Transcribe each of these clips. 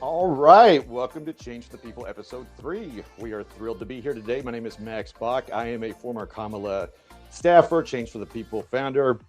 All right, welcome to Change the People, episode 3. We are thrilled to be here today. My name is Max Bach. I am a former Kamala staffer, Change for the People founder.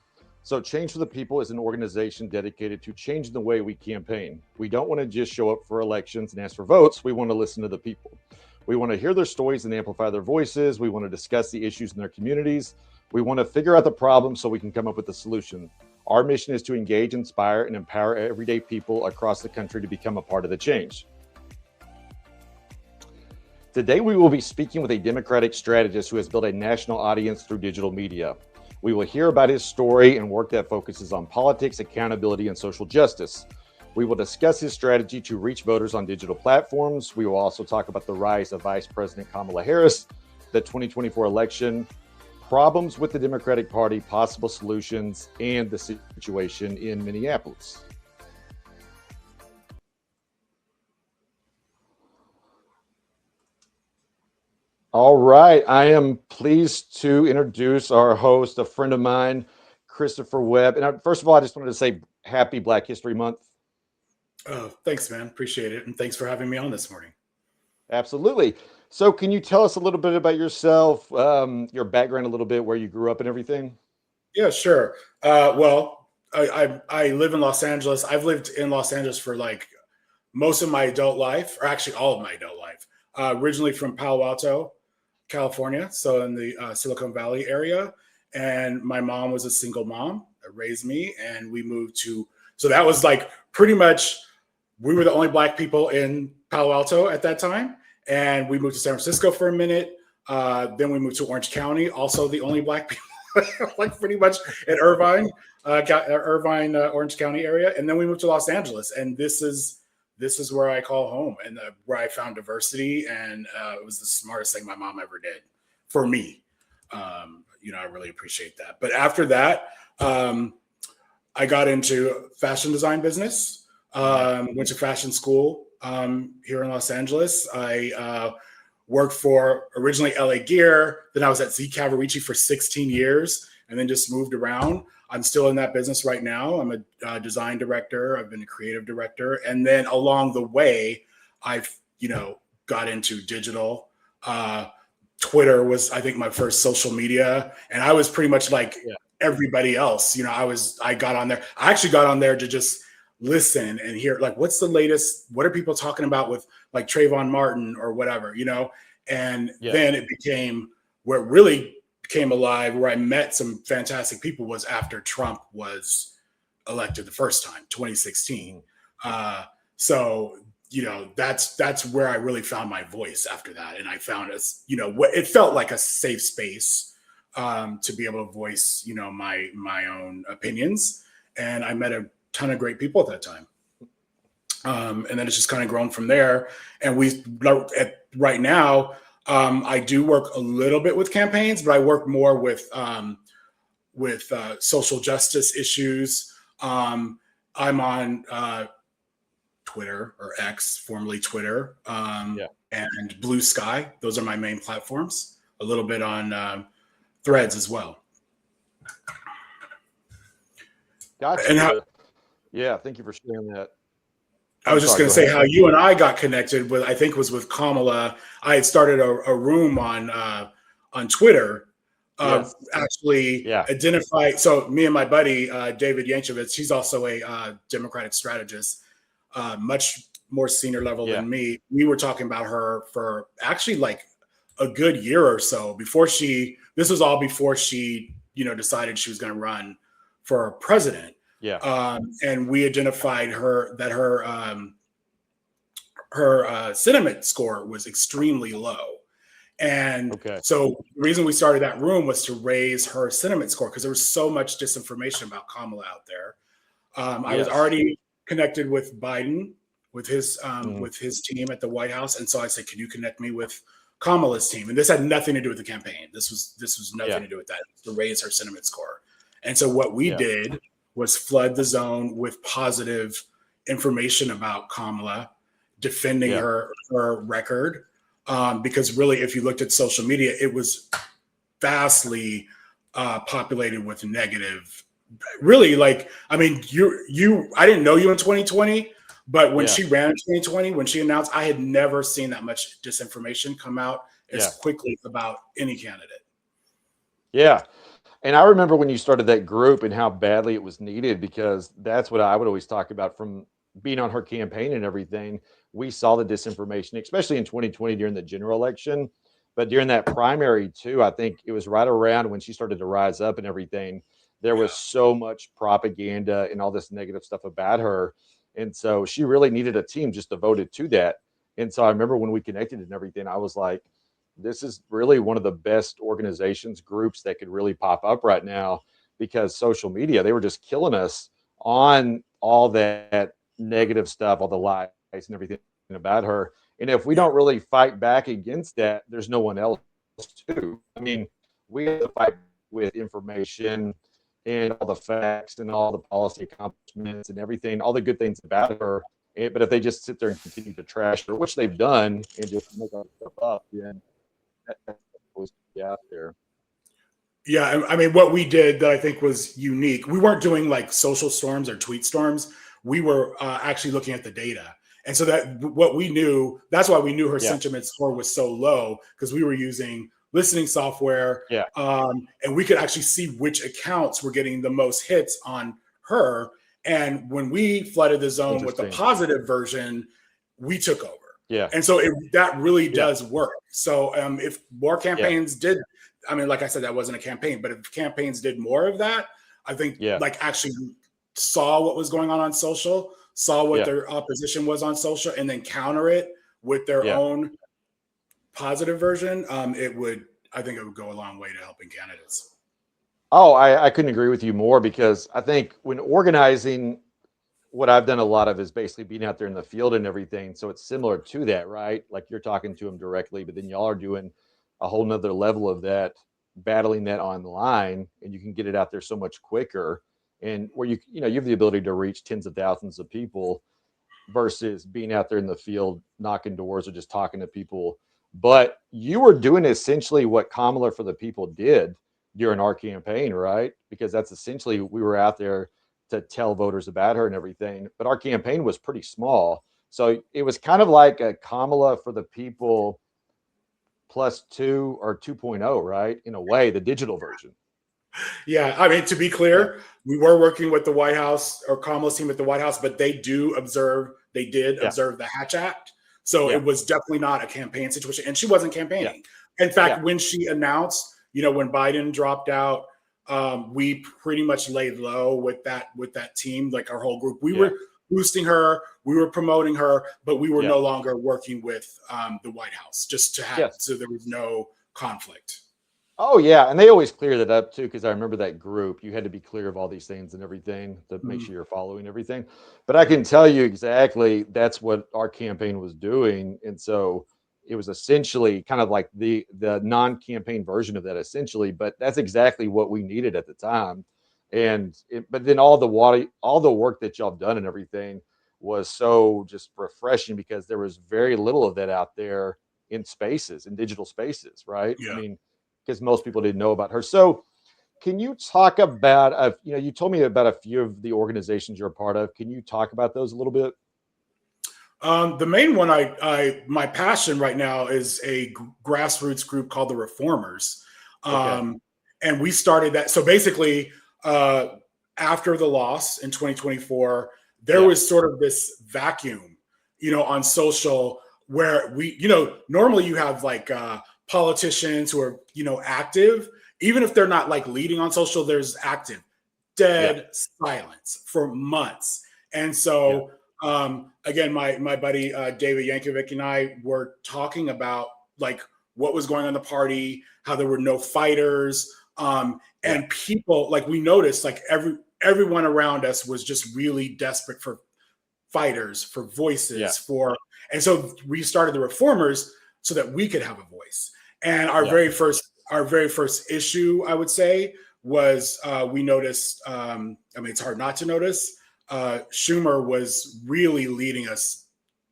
So Change for the People is an organization dedicated to changing the way we campaign. We don't want to just show up for elections and ask for votes. We want to listen to the people. We want to hear their stories and amplify their voices. We want to discuss the issues in their communities. We want to figure out the problem so we can come up with a solution. Our mission is to engage, inspire, and empower everyday people across the country to become a part of the change. Today, we will be speaking with a Democratic strategist who has built a national audience through digital media. We will hear about his story and work that focuses on politics, accountability, and social justice. We will discuss his strategy to reach voters on digital platforms. We will also talk about the rise of Vice President Kamala Harris, the 2024 election, problems with the Democratic Party, possible solutions, and the situation in Minneapolis. All right, I am pleased to introduce our host, a friend of mine, Christopher Webb. And first of all, I just wanted to say happy Black History Month. Oh, thanks, man. Appreciate it. And thanks for having me on this morning. Absolutely. So can you tell us a little bit about yourself, your background a little bit, where you grew up and everything? Yeah, sure. I live in Los Angeles. I've lived in Los Angeles for like most of my adult life, or actually all of my adult life. Originally from Palo Alto, California, so in the Silicon Valley area. And my mom was a single mom that raised me, and we moved to, so that was like pretty much, we were the only Black people in Palo Alto at that time. And we moved to San Francisco for a minute. Then we moved to Orange County, also the only Black people, like pretty much in Irvine, Orange County area. And then we moved to Los Angeles. And this is where I call home, and where I found diversity. And it was the smartest thing my mom ever did for me. I really appreciate that. But after that, I got into fashion design business, went to fashion school here in Los Angeles. I worked for originally LA Gear, then I was at Z Cavaricci for 16 years, and then just moved around. I'm still in that business right now. I'm a design director. I've been a creative director. And then along the way, I've, got into digital. Twitter was, I think, my first social media. And I was pretty much like everybody else. I got on there. I actually got on there to just listen and hear, like, what's the latest? What are people talking about with like Trayvon Martin or whatever, And then it became, where it really became alive, where I met some fantastic people, was after Trump was elected the first time, 2016. That's where I really found my voice after that. And I found it felt like a safe space to be able to voice, my own opinions. And I met a ton of great people at that time. And then it's just kind of grown from there. And right now, I do work a little bit with campaigns, but I work more with social justice issues. I'm on Twitter, or X, formerly Twitter, and Blue Sky. Those are my main platforms. A little bit on Threads as well. Gotcha. And thank you for sharing that. I was just going to say how you and I got connected with, I think it was with Kamala. I had started a room on Twitter, identify. So me and my buddy, David Yanchevitz, he's also a Democratic strategist, much more senior level than me. We were talking about her for actually like a good year or so this was all before she, decided she was going to run for president. And we identified that her sentiment score was extremely low. And so the reason we started that room was to raise her sentiment score, because there was so much disinformation about Kamala out there. I was already connected with Biden, with his team at the White House. And so I said, can you connect me with Kamala's team? And this had nothing to do with the campaign. This was nothing to do with that, to raise her sentiment score. And so what we did was flood the zone with positive information about Kamala, defending her record. Because really, if you looked at social media, it was vastly populated with negative. Really, like, I mean, I didn't know you in 2020, But when she ran in 2020, when she announced, I had never seen that much disinformation come out as quickly about any candidate. Yeah. And I remember when you started that group and how badly it was needed, because that's what I would always talk about from being on her campaign and everything. We saw the disinformation, especially in 2020 during the general election. But during that primary too, I think it was right around when she started to rise up and everything. There was so much propaganda and all this negative stuff about her. And so she really needed a team just devoted to that. And so I remember when we connected and everything, I was like, this is really one of the best organizations, groups that could really pop up right now, because social media, they were just killing us on all that negative stuff, all the lies and everything about her. And if we don't really fight back against that, there's no one else to. I mean, we have to fight with information and all the facts and all the policy accomplishments and everything, all the good things about her. But if they just sit there and continue to trash her, which they've done, and just make all stuff up, then that's supposed to be out there. Yeah, I mean, what we did that I think was unique, we weren't doing like social storms or tweet storms. We were actually looking at the data. And so that what we knew, that's why we knew her sentiment score was so low, because we were using listening software. And we could actually see which accounts were getting the most hits on her. And when we flooded the zone with the positive version, we took over. And so that really does work. So if more campaigns did, I mean, like I said, that wasn't a campaign, but if campaigns did more of that, I think like actually saw what was going on social, saw what their opposition was on social, and then counter it with their own positive version, I think it would go a long way to helping candidates. Oh, I couldn't agree with you more, because I think when organizing, what I've done a lot of is basically being out there in the field and everything. So it's similar to that, right? Like you're talking to them directly, but then y'all are doing a whole nother level of that, battling that online, and you can get it out there so much quicker. And where you have the ability to reach tens of thousands of people versus being out there in the field, knocking doors or just talking to people. But you were doing essentially what Kamala for the People did during our campaign, right? Because that's essentially, we were out there to tell voters about her and everything. But our campaign was pretty small. So it was kind of like a Kamala for the People +2 or 2.0, right? In a way, the digital version. Yeah, I mean, to be clear, we were working with the White House, or Kamala's team at the White House, but they did observe the Hatch Act. So it was definitely not a campaign situation, and she wasn't campaigning. In fact, when she announced, when Biden dropped out, we pretty much laid low with that team, like our whole group. We were boosting her, we were promoting her, but we were no longer working with the White House, just to have so there was no conflict. Oh yeah, and they always clear that up too, because I remember that group. You had to be clear of all these things and everything to make sure you're following everything. But I can tell you exactly that's what our campaign was doing, and so it was essentially kind of like the non-campaign version of that, essentially. But that's exactly what we needed at the time. But then all the work that y'all have done and everything was so just refreshing, because there was very little of that out there in digital spaces, right? I mean, because most people didn't know about her. So can you talk about, you told me about a few of the organizations you're a part of. Can you talk about those a little bit? The main one, my passion right now is a grassroots group called the Reformers. And we started that. So basically, after the loss in 2024, there was sort of this vacuum, on social, where normally you have like politicians who are, active, even if they're not like leading on social, there's active, dead silence for months. And so, again, my buddy, David Yankovic, and I were talking about like what was going on in the party, how there were no fighters, and people, like, we noticed like everyone around us was just really desperate for fighters, for voices, and so we started the Reformers so that we could have a voice. And our very first issue, I would say, was we noticed, I mean, it's hard not to notice, Schumer was really leading us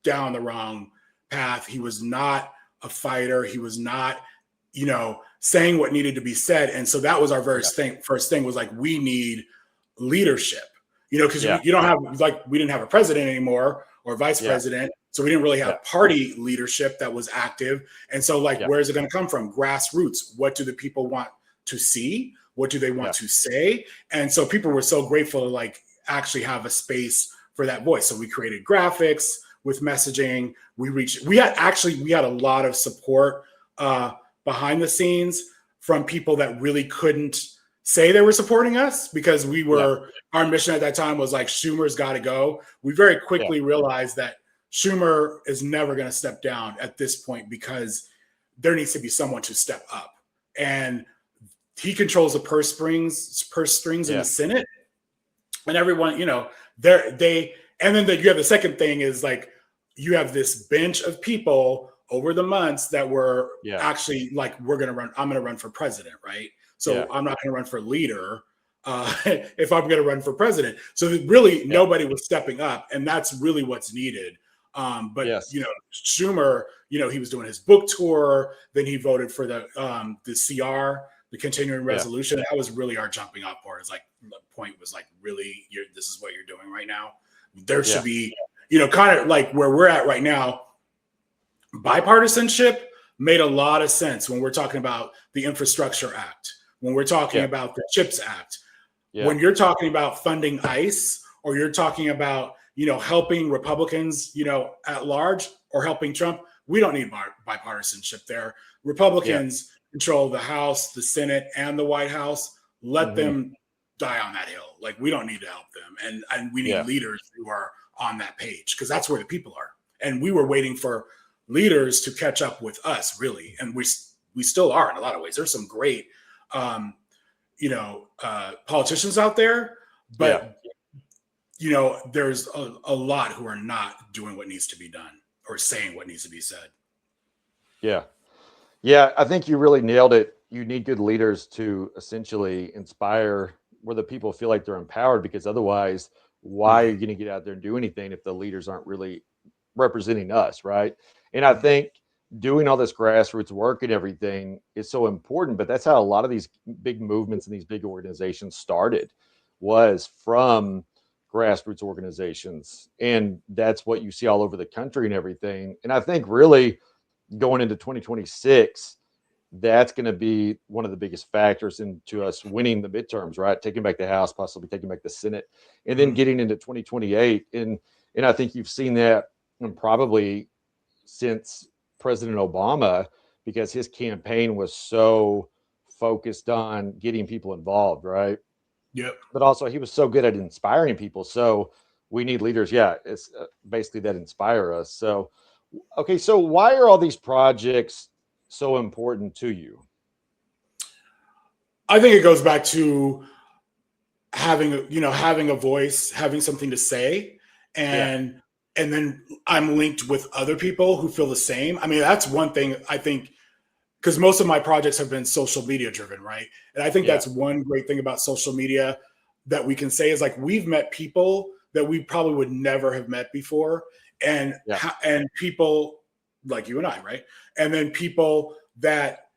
down the wrong path. He was not a fighter. He was not, saying what needed to be said. And so that was our first thing was like, we need leadership, because you don't have, like, we didn't have a president anymore. or vice Yeah. president. So we didn't really have party leadership that was active. And so like, where is it going to come from? Grassroots. What do the people want to see? What do they want to say? And so people were so grateful to like actually have a space for that voice. So we created graphics with messaging. We had a lot of support behind the scenes from people that really couldn't say they were supporting us, because our mission at that time was like, Schumer's got to go. We very quickly realized that Schumer is never going to step down at this point, because there needs to be someone to step up. And he controls the purse strings in the Senate, and everyone, you know, and then you have the second thing is like, you have this bench of people over the months that were actually like, I'm going to run for president. Right. So I'm not going to run for leader if I'm going to run for president. So really nobody was stepping up, and that's really what's needed. But you know, Schumer, you know, he was doing his book tour, then he voted for the CR, the continuing resolution. That was really our jumping off point. It's like, the point was like, really, this is what you're doing right now. There should be, you know, kind of like where we're at right now. Bipartisanship made a lot of sense when we're talking about the Infrastructure Act, when we're talking about the CHIPS Act, when you're talking about funding ICE, or you're talking about, you know, helping Republicans, you know, at large, or helping Trump. We don't need bipartisanship there. Republicans control the House, the Senate, and the White House. Let them die on that hill. Like, we don't need to help them. And we need leaders who are on that page, because that's where the people are. And we were waiting for leaders to catch up with us, really. And we still are in a lot of ways. There's some great, you know, politicians out there, but you know, there's a lot who are not doing what needs to be done or saying what needs to be said. Yeah. Yeah. I think you really nailed it. You need good leaders to essentially inspire where the people feel like they're empowered, because otherwise, why are you going to get out there and do anything if the leaders aren't really representing us? Right. And I think doing all this grassroots work and everything is so important, but that's how a lot of these big movements and these big organizations started, was from grassroots organizations. And that's what you see all over the country and everything. And I think really going into 2026, that's going to be one of the biggest factors into us winning the midterms, right? Taking back the House, possibly taking back the Senate, and then getting into 2028. And I think you've seen that, and probably since President Obama, because his campaign was so focused on getting people involved, right? Yep. But also he was so good at inspiring people. So we need leaders. Yeah. It's basically that inspire us. So, okay. So why are all these projects so important to you? I think it goes back to having a voice, having something to say, and then I'm linked with other people who feel the same. I mean, that's one thing I think, because most of my projects have been social media driven, right? And I think that's one great thing about social media that we can say is like, we've met people that we probably would never have met before. And people like you and I, right? And then people that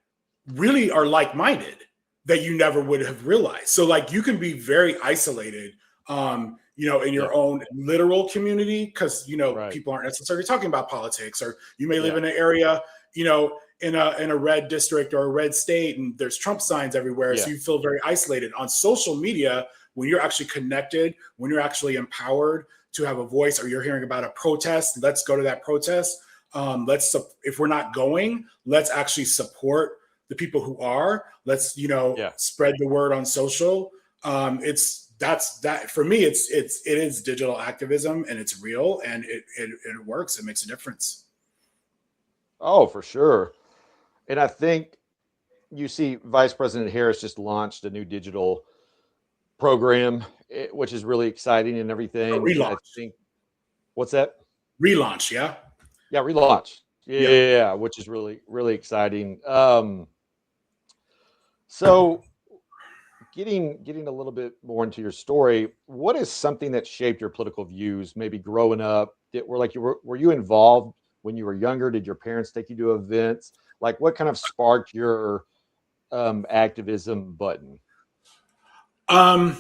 really are like-minded that you never would have realized. So like, you can be very isolated, you know, in your own literal community, because, you know, people aren't necessarily talking about politics, or you may live in an area, you know, in a red district or a red state, and there's Trump signs everywhere. So you feel very isolated. On social media, when you're actually connected, when you're actually empowered to have a voice, or you're hearing about a protest, let's go to that protest. If we're not going, let's actually support the people who are. Let's, you know, spread the word on social. That's for me. It is digital activism, and it's real, and it works. It makes a difference. Oh, for sure. And I think you see Vice President Harris just launched a new digital program, which is really exciting and everything. A relaunch. I think, what's that? Relaunch, yeah. Yeah, relaunch. Yeah, which is really, really exciting. So getting a little bit more into your story, what is something that shaped your political views, maybe growing up? Were you involved when you were younger? Did your parents take you to events? Like, what kind of sparked your activism button? I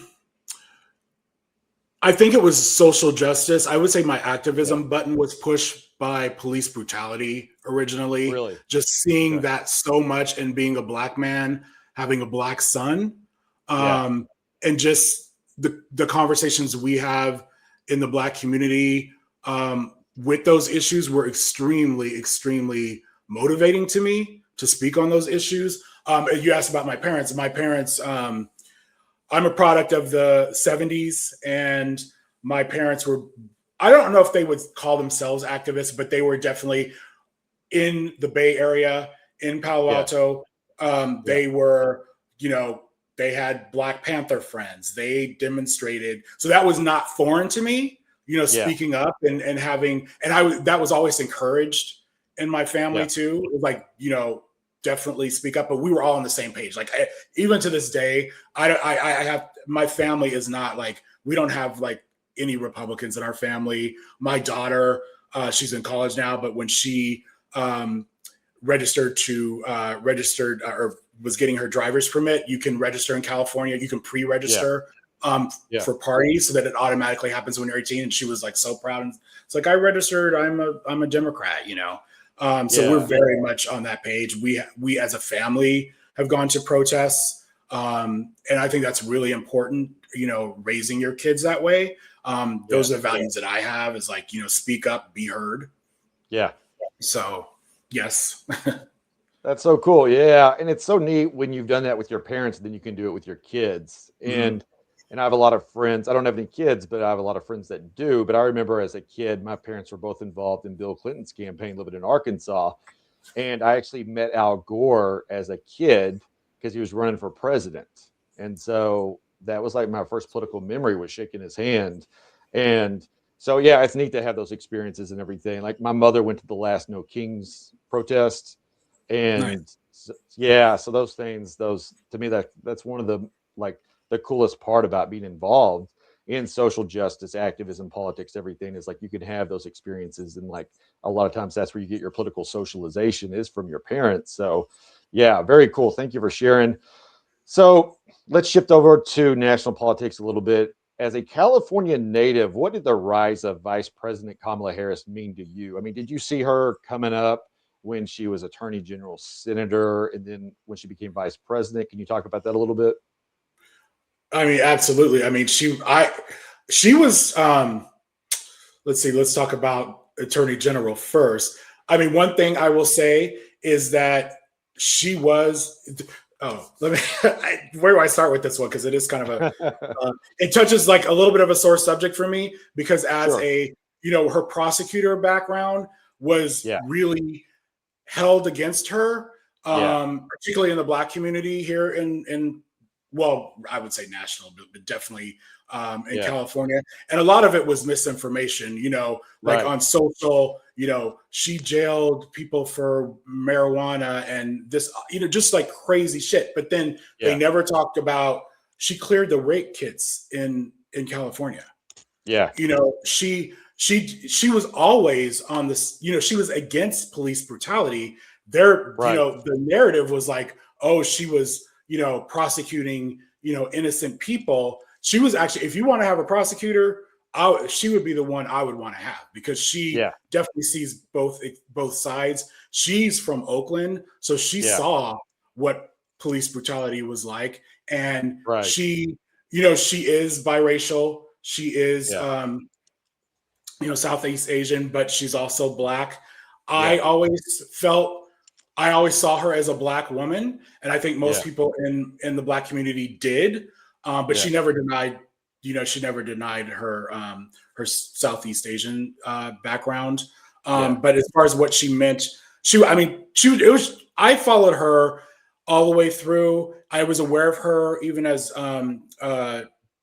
I think it was social justice. I would say my Yeah. activism button was pushed by police brutality originally. Really? Just seeing Okay. that so much and being a black man, having a black son, Yeah. and just the conversations we have in the black community with those issues were extremely, extremely motivating to me to speak on those issues. You asked about my parents. My parents, I'm a product of the 70s, and my parents were, I don't know if they would call themselves activists, but they were definitely in the Bay Area, in Palo Yeah. Alto. Yeah. They were, you know, they had Black Panther friends. They demonstrated. So that was not foreign to me, you know, Yeah. speaking up and having, and that was always encouraged in my family Yeah. too. Like, you know, definitely speak up, but we were all on the same page. Like even to this day, I have, my family is not like, we don't have like any Republicans in our family. My daughter, she's in college now, but when she registered or was getting her driver's permit, you can register in California. You can pre-register for parties so that it automatically happens when you're 18. And she was like so proud. And it's like, I registered. I'm a Democrat, you know. So we're very much on that page. We as a family have gone to protests. And I think that's really important, you know, raising your kids that way. Those are the values that I have, is like, you know, speak up, be heard. Yeah. So yes. That's so cool. Yeah. And it's so neat when you've done that with your parents, then you can do it with your kids. And I have a lot of friends. I don't have any kids, but I have a lot of friends that do. But I remember as a kid, my parents were both involved in Bill Clinton's campaign living in Arkansas. And I actually met Al Gore as a kid because he was running for president. And so that was like my first political memory, was shaking his hand. And so, yeah, it's neat to have those experiences and everything. Like my mother went to the last No Kings protest. And Nice. so those things, those, to me, that's one of the, like, the coolest part about being involved in social justice, activism, politics, everything, is like you can have those experiences. And like a lot of times that's where you get your political socialization, is from your parents. So yeah, very cool. Thank you for sharing. So let's shift over to national politics a little bit. As a California native, what did the rise of Vice President Kamala Harris mean to you? I mean, did you see her coming up when she was Attorney General, Senator, and then when she became Vice President? Can you talk about that a little bit? I mean, absolutely. I mean, she was, let's see, let's talk about Attorney General first. I mean, one thing I will say is that she was, let me, where do I start with this one? Because it is kind of it touches like a little bit of a sore subject for me, because as you know, her prosecutor background was really held against her, particularly in the Black community here in well, I would say national, but definitely in California. And a lot of it was misinformation, you know, like on social, you know, she jailed people for marijuana and this, you know, just like crazy shit. But then they never talked about, she cleared the rape kits in California. Yeah. You know, she was always on this, you know, she was against police brutality. There, you know, the narrative was like, oh, she was, you know, prosecuting, you know, innocent people. She was actually, if you want to have a prosecutor, she would be the one I would want to have, because she definitely sees both sides. She's from Oakland, so she saw what police brutality was like, and she, you know, she is biracial. She is, you know, Southeast Asian, but she's also Black. I always saw her as a Black woman, and I think most people in the Black community did. But she never denied, you know, she never denied her her Southeast Asian background. But as far as what she meant, I followed her all the way through. I was aware of her even as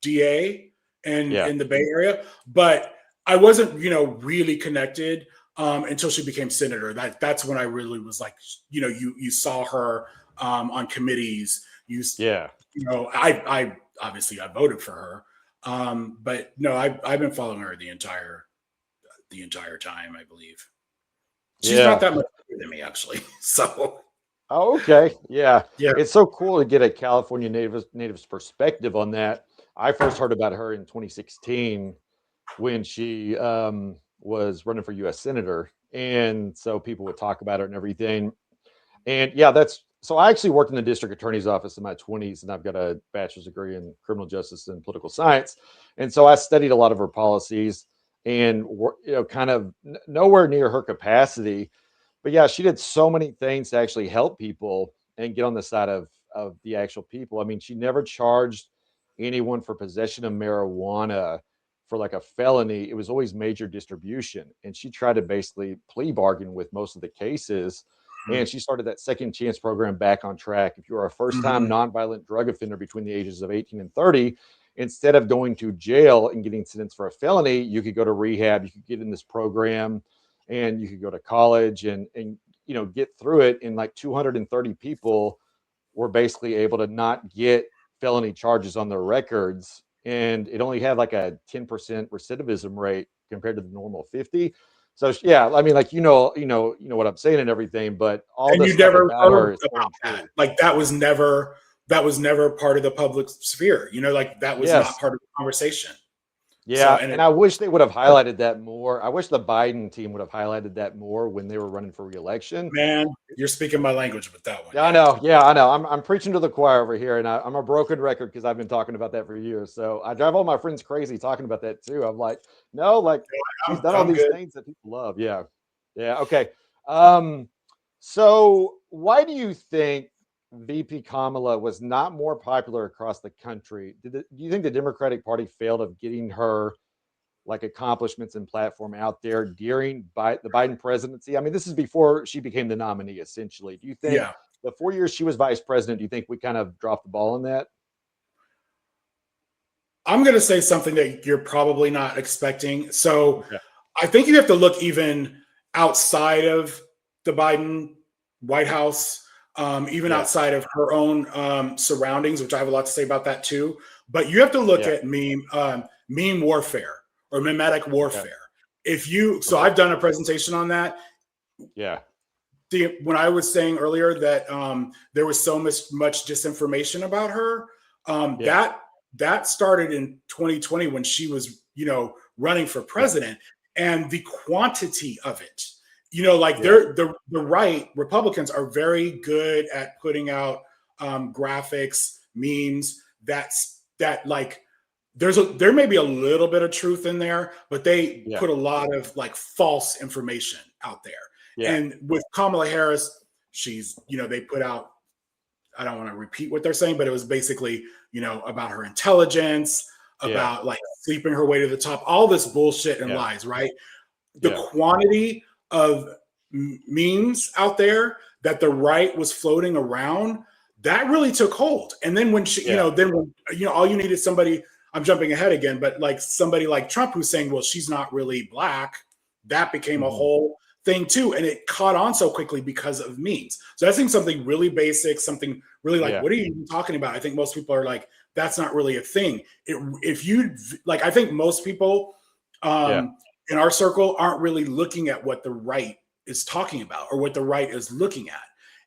DA in the Bay Area, but I wasn't, you know, really connected until she became senator. That's when I really was like, you know, you saw her on committees. You know, I obviously I voted for her, but no, I've been following her the entire time. I believe she's not that much bigger than me, actually. So. Oh, okay. Yeah. It's so cool to get a California native's perspective on that. I first heard about her in 2016 when she was running for U.S. Senator. And so people would talk about her and everything. And yeah, that's so I actually worked in the district attorney's office in my 20s, and I've got a bachelor's degree in criminal justice and political science. And so I studied a lot of her policies and, kind of nowhere near her capacity. But yeah, she did so many things to actually help people and get on the side of the actual people. I mean, she never charged anyone for possession of marijuana for like a felony. It was always major distribution. And she tried to basically plea bargain with most of the cases. And she started that second chance program back on track. If you are a first time nonviolent drug offender between the ages of 18 and 30, instead of going to jail and getting sentenced for a felony, you could go to rehab, you could get in this program, and you could go to college and get through it. And like 230 people were basically able to not get felony charges on their records, and it only had like a 10% recidivism rate compared to the normal 50. So yeah, I mean, like what I'm saying and everything, but all And the you stuff never about her heard is about that. true. Like that was never part of the public sphere. Like that was not Yes. part of the conversation. So, Yeah, and I wish they would have highlighted that more. I wish the Biden team would have highlighted that more when they were running for reelection. man, you're speaking my language with that one. Yeah, I know. Yeah, I know. I'm preaching to the choir over here, and I'm a broken record because I've been talking about that for years. So I drive all my friends crazy talking about that too. I'm like, no, like she's done all I'm these good. things that people love. Yeah, yeah. Okay. Um, so why do you think VP Kamala was not more popular across the country? Do you think the Democratic Party failed of getting her like accomplishments and platform out there during the Biden presidency? I mean, this is before she became the nominee, essentially. Do you think Yeah. the 4 years she was vice president, do you think we kind of dropped the ball on that? I'm going to say something that you're probably not expecting. So Okay. I think you have to look even outside of the Biden White House, even Yeah. outside of her own surroundings, which I have a lot to say about that too. But you have to look Yeah. at meme warfare or mimetic warfare. So Okay. I've done a presentation on that. Yeah. When I was saying earlier that there was so much disinformation about her, Yeah. that started in 2020 when she was, running for president, and the quantity of it, like the right Republicans are very good at putting out graphics, memes. That like there may be a little bit of truth in there, but they Yeah. put a lot of like false information out there. Yeah. And with Kamala Harris, she's, they put out, I don't want to repeat what they're saying, but it was basically, about her intelligence, about like sleeping her way to the top, all this bullshit and lies, right? The quantity of memes out there that the right was floating around, that really took hold. And then when she, all you need is somebody, I'm jumping ahead again, but like somebody like Trump who's saying, well, she's not really black, that became a whole thing too. And it caught on so quickly because of memes. So I think something really basic, something really like, what are you even talking about? I think most people are like, that's not really a thing. If you like, I think most people in our circle aren't really looking at what the right is talking about or what the right is looking at.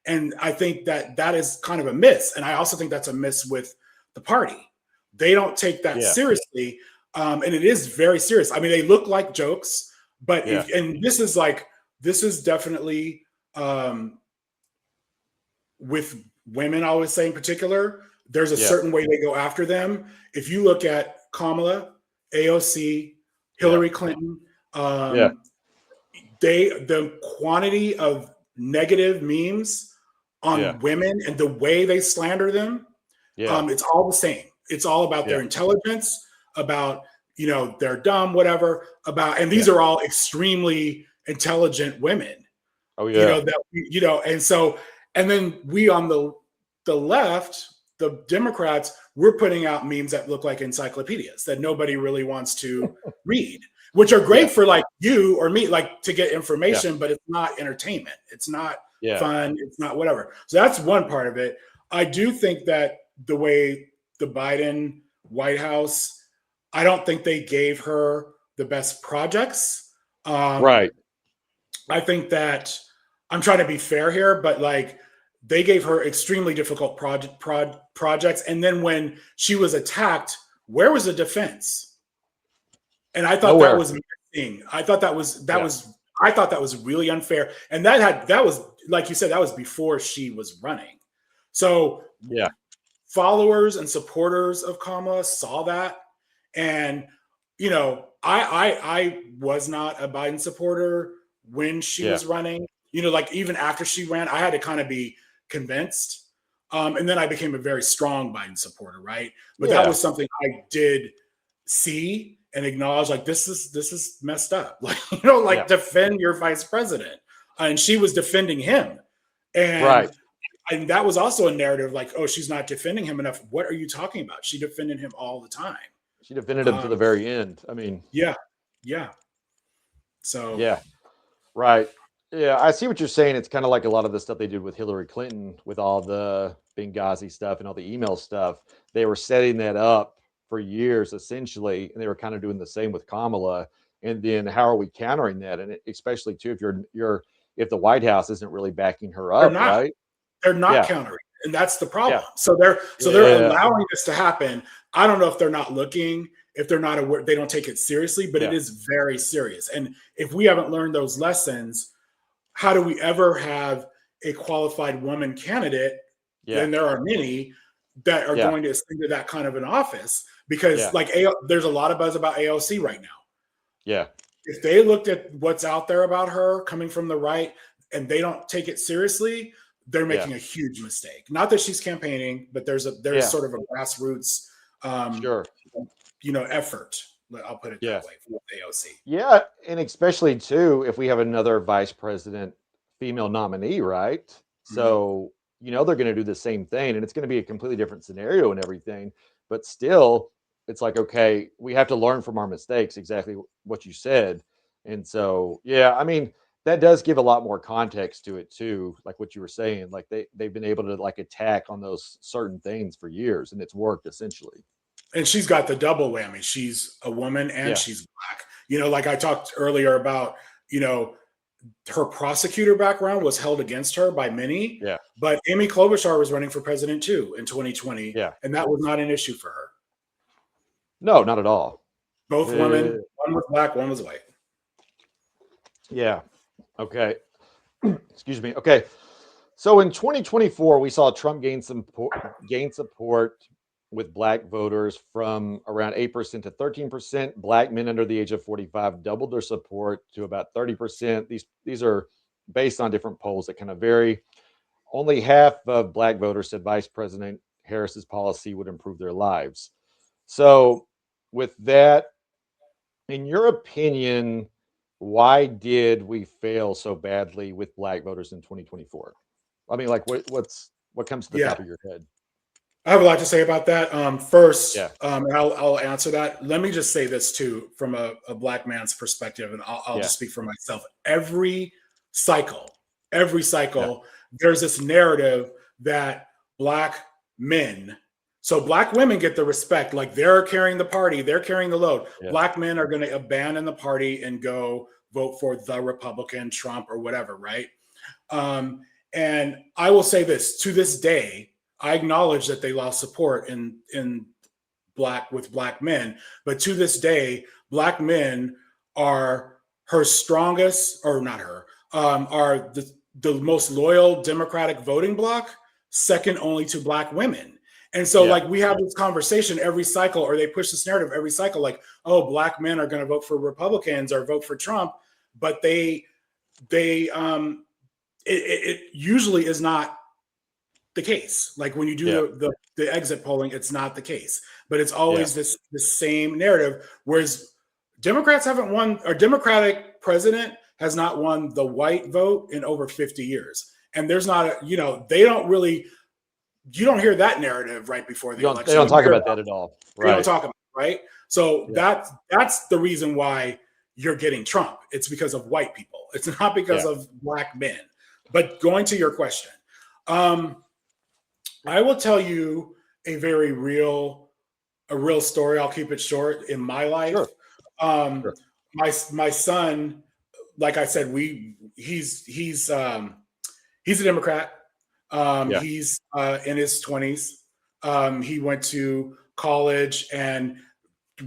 And I think that is kind of a miss. And I also think that's a miss with the party. They don't take that seriously. And it is very serious. I mean, they look like jokes, but and this is definitely with women, I would say in particular, there's a certain way they go after them. If you look at Kamala, AOC, Hillary Clinton, the quantity of negative memes on women and the way they slander them, it's all the same. It's all about their intelligence, about, they're dumb, whatever, and these are all extremely intelligent women. Oh yeah. And then we on the left, the Democrats, we're putting out memes that look like encyclopedias that nobody really wants to read, which are great for like you or me, like to get information, but it's not entertainment. It's not fun. It's not whatever. So that's one part of it. I do think that the way the Biden White House, I don't think they gave her the best projects. Right. I think that I'm trying to be fair here, but like they gave her extremely difficult projects. And then when she was attacked Where was the defense? And I thought Nowhere. that was missing. I thought that was really unfair. And that was, like you said, that was before she was running. So Yeah. followers and supporters of Kamala saw that. And, you know, I was not a Biden supporter when she was running. You know, like even after she ran, I had to kind of be convinced. And then I became a very strong Biden supporter, right? But that was something I did see and acknowledge, like, this is messed up. Like, you know, like defend your vice president. And she was defending him. And and that was also a narrative like, oh, she's not defending him enough. What are you talking about? She defended him all the time. She defended him to the very end. I mean, yeah. So right. Yeah, I see what you're saying. It's kind of like a lot of the stuff they did with Hillary Clinton with all the Benghazi stuff and all the email stuff. They were setting that up for years, essentially, and they were kind of doing the same with Kamala. And then how are we countering that? And especially too, if the White House isn't really backing her up, right? They're not countering, and that's the problem. So they're allowing this to happen. I don't know if they're not looking, if they're not aware, they don't take it seriously, but it is very serious. And if we haven't learned those lessons, how do we ever have a qualified woman candidate? And there are many that are going to ascend to that kind of an office, because like there's a lot of buzz about AOC right now. Yeah. If they looked at what's out there about her coming from the right and they don't take it seriously, they're making a huge mistake. Not that she's campaigning, but there's sort of a grassroots, you know, effort. I'll put it that way for AOC. Yeah, and especially too, if we have another vice president female nominee, right? So, you know, they're going to do the same thing, and it's going to be a completely different scenario and everything. But still, it's like, okay, we have to learn from our mistakes, exactly what you said. And so, yeah, I mean, that does give a lot more context to it too, like what you were saying. Like they've been able to like attack on those certain things for years, and it's worked essentially. And she's got the double whammy. She's a woman and she's Black. You know, like I talked earlier about, you know, her prosecutor background was held against her by many. Yeah. But Amy Klobuchar was running for president too in 2020. Yeah. And that was not an issue for her. No, not at all. Both women, one was Black, one was white. Yeah. Okay. Excuse me. Okay. So in 2024, we saw Trump gain support with Black voters from around 8% to 13%. Black men under the age of 45 doubled their support to about 30%. These are based on different polls that kind of vary. Only half of Black voters said Vice President Harris's policy would improve their lives. So with that, in your opinion, why did we fail so badly with Black voters in 2024? I mean, like what comes to the top of your head? I have a lot to say about that. First, I'll answer that. Let me just say this too, from a Black man's perspective, and I'll just speak for myself. Every cycle, there's this narrative that Black men, so Black women get the respect, like they're carrying the party, they're carrying the load. Yeah. Black men are going to abandon the party and go vote for the Republican, Trump, or whatever, right? And I will say this, to this day, I acknowledge that they lost support with Black men, but to this day, Black men are her strongest, or not her, are the most loyal Democratic voting bloc, second only to Black women. And so like we have this conversation every cycle, or they push this narrative every cycle, like, oh, Black men are going to vote for Republicans or vote for Trump, but it usually is not the case. Like when you do the exit polling, it's not the case, but it's always this same narrative. Whereas Democrats haven't won, or Democratic president has not won the white vote in over 50 years. And there's not they don't really, you don't hear that narrative right before the election. They don't talk about that at all. Right. They don't talk about it, right? So that's the reason why you're getting Trump. It's because of white people. It's not because of Black men. But going to your question, I will tell you a very real story. I'll keep it short. In my life, my son, like I said, he's a Democrat. He's in his 20s. He went to college, and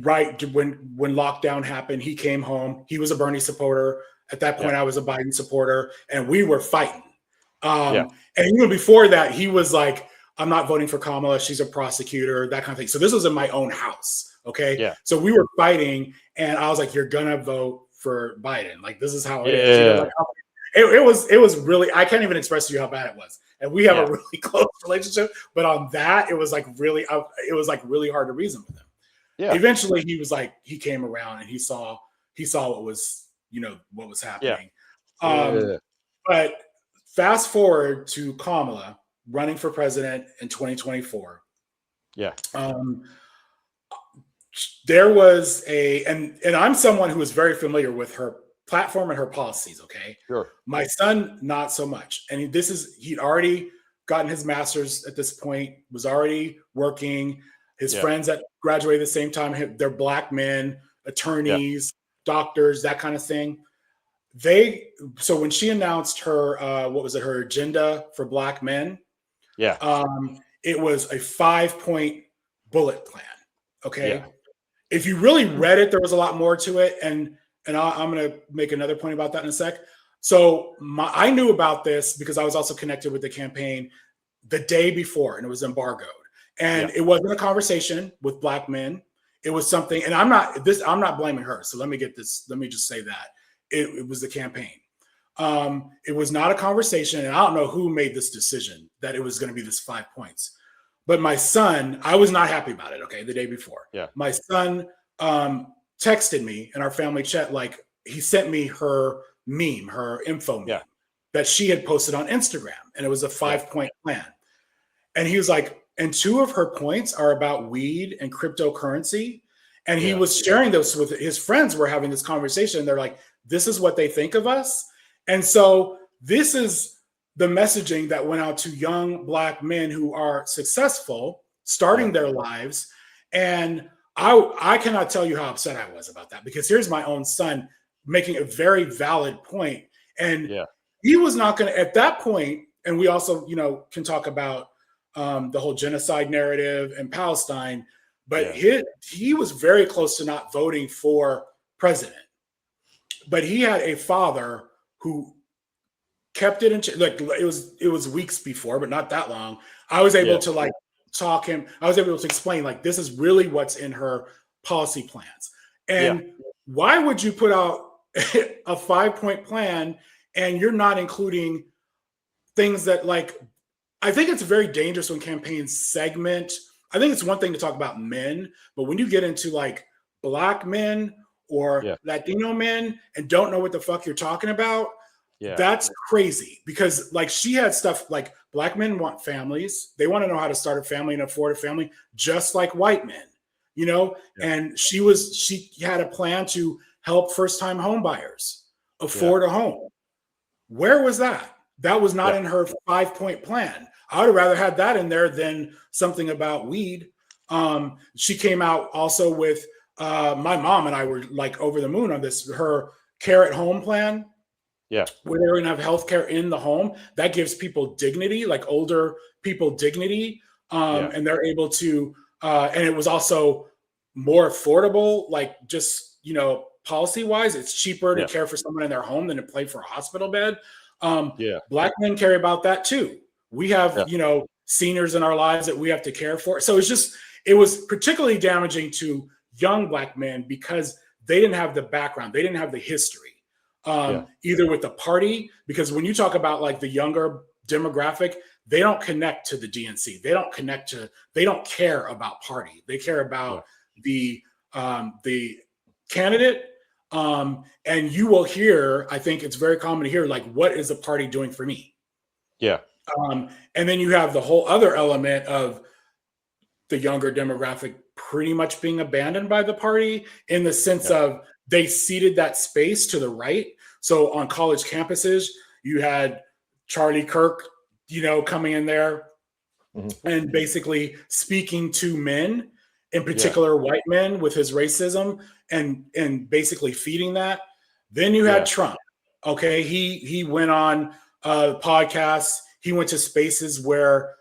right when lockdown happened, he came home. He was a Bernie supporter. At that point, I was a Biden supporter, and we were fighting. And even before that, he was like, I'm not voting for Kamala. She's a prosecutor, that kind of thing. So this was in my own house. Okay. Yeah. So we were fighting, and I was like, you're going to vote for Biden. Like, this is how it is. You know, like, it was really, I can't even express to you how bad it was. And we have a really close relationship, but on that, it was like really hard to reason with him. Yeah. Eventually he came around and he saw what was, what was happening. But fast forward to Kamala running for president in 2024. Yeah. There was and I'm someone who is very familiar with her platform and her policies. Okay. Sure. My son, not so much. And he'd already gotten his master's at this point, was already working. His friends that graduated at the same time, they're Black men, attorneys, doctors, that kind of thing. So when she announced her, her agenda for Black men, it was a 5-point bullet plan. Okay. Yeah. If you really read it, there was a lot more to it. And I'm going to make another point about that in a sec. So I knew about this because I was also connected with the campaign the day before, and it was embargoed. And it wasn't a conversation with Black men. It was something, and I'm not blaming her. So let me just say that it was the campaign. It was not a conversation, and I don't know who made this decision that it was going to be this 5 points. But my son, I was not happy about it. Okay, the day before, my son texted me in our family chat, like he sent me her meme, her info meme that she had posted on Instagram, and it was a 5-point plan. And he was like, and 2 of her points are about weed and cryptocurrency. And he was sharing those with his friends. Were having this conversation. They're like, this is what they think of us. And so this is the messaging that went out to young Black men who are successful, starting their lives. And I cannot tell you how upset I was about that, because here's my own son making a very valid point. And he was not going to, at that point, and we also, can talk about the whole genocide narrative in Palestine, but he was very close to not voting for president. But he had a father who kept it in like it was weeks before, but not that long. I was able to I was able to explain, like, this is really what's in her policy plans. And why would you put out a 5-point plan and you're not including things that, like, I think it's very dangerous when campaigns segment. I think it's one thing to talk about men, but when you get into like Black men or Latino men and don't know what the fuck you're talking about, that's crazy. Because like she had stuff like Black men want families. They want to know how to start a family and afford a family, just like white men, and she had a plan to help first-time home buyers afford a home. Where was that? That was not in her 5-point plan. I would have rather had that in there than something about weed. She came out also with my mom and I were like over the moon on this, her care at home plan. Yeah. Where they're going to have healthcare in the home. That gives people dignity, like older people dignity. And they're able to, and it was also more affordable, like just, policy wise, it's cheaper to care for someone in their home than to pay for a hospital bed. Black men care about that too. We have, seniors in our lives that we have to care for. So it was particularly damaging to young Black men because they didn't have the background. They didn't have the history, either with the party, because when you talk about like the younger demographic, they don't connect to the DNC. They don't care about party. They care about the candidate. And you will hear, I think it's very common to hear, like, what is the party doing for me? Yeah. And then you have the whole other element of the younger demographic pretty much being abandoned by the party in the sense of they ceded that space to the right. So on college campuses, you had Charlie Kirk, coming in there and basically speaking to men, in particular white men, with his racism and basically feeding that. Then you had Trump. Okay. He went on podcasts. He went to spaces where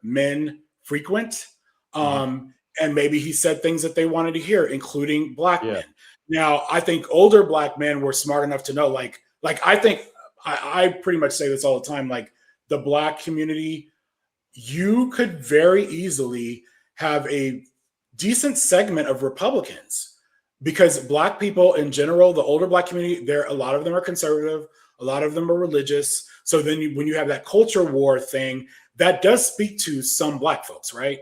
men frequent. And maybe he said things that they wanted to hear, including black Yeah. men. Now, I think older black men were smart enough to know, like I think I pretty much say this all the time, like the black community, you could very easily have a decent segment of Republicans because black people in general, the older black community, a lot of them are conservative, a lot of them are religious. So then when you have that culture war thing, that does speak to some black folks, right?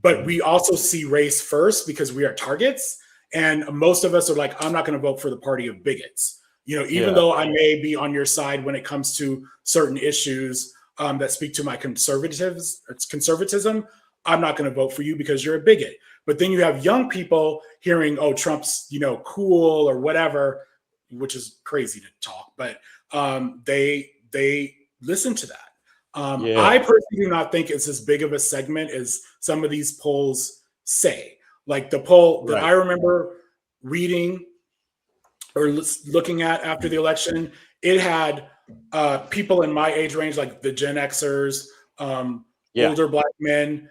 But we also see race first because we are targets. And most of us are like, I'm not going to vote for the party of bigots. Even though I may be on your side when it comes to certain issues that speak to my conservatism, I'm not going to vote for you because you're a bigot. But then you have young people hearing, oh, Trump's, cool or whatever, which is crazy to talk, but they listen to that. I personally do not think it's as big of a segment as some of these polls say. Like the poll that I remember reading or looking at after the election, it had people in my age range, like the Gen Xers, older black men.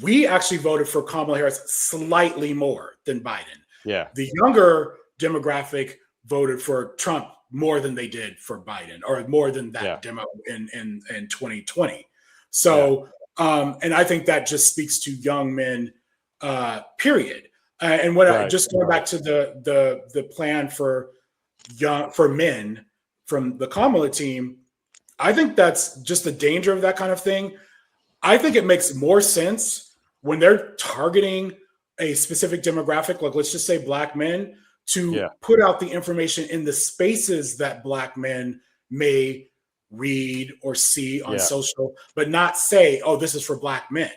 We actually voted for Kamala Harris slightly more than Biden. Yeah. The younger demographic voted for Trump more than they did for Biden, or more than that demo in 2020. So, and I think that just speaks to young men, period. And when I just going back to the plan for men from the Kamala team, I think that's just the danger of that kind of thing. I think it makes more sense when they're targeting a specific demographic, like let's just say black men, to put out the information in the spaces that black men may read or see on social, but not say, oh, this is for black men.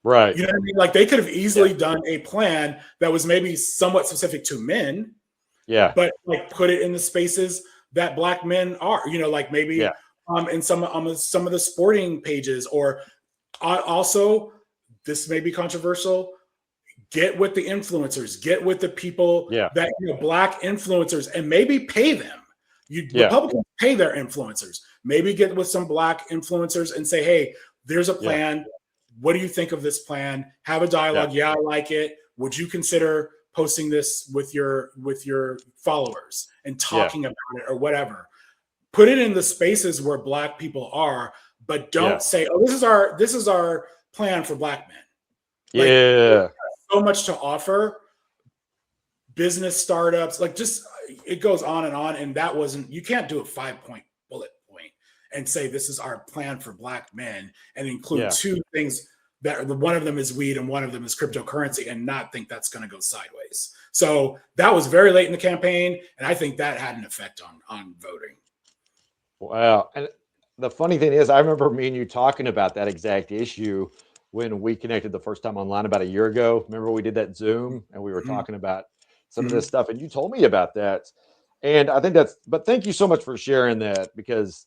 Right. You know what I mean? Like they could have easily done a plan that was maybe somewhat specific to men, but like put it in the spaces that black men are, like maybe in some of the sporting pages, or also, this may be controversial, get with the influencers, get with the people that black influencers, and maybe pay them. Republicans pay their influencers. Maybe get with some black influencers and say, hey, there's a plan. What do you think of this plan? Have a dialogue. Yeah, I like it. Would you consider posting this with your followers and talking about it or whatever? Put it in the spaces where black people are, but don't say, oh, this is our plan for black men. Like, so much to offer. Business startups, like just it goes on, and that wasn't, you can't do a 5-point bullet point and say this is our plan for black men and include two things that one of them is weed and one of them is cryptocurrency and not think that's going to go sideways. So that was very late in the campaign, and I think that had an effect on voting. Wow. And the funny thing is, I remember me and you talking about that exact issue when we connected the first time online about a year ago. Remember we did that Zoom and we were talking about some of this stuff, and you told me about that. And I think but thank you so much for sharing that, because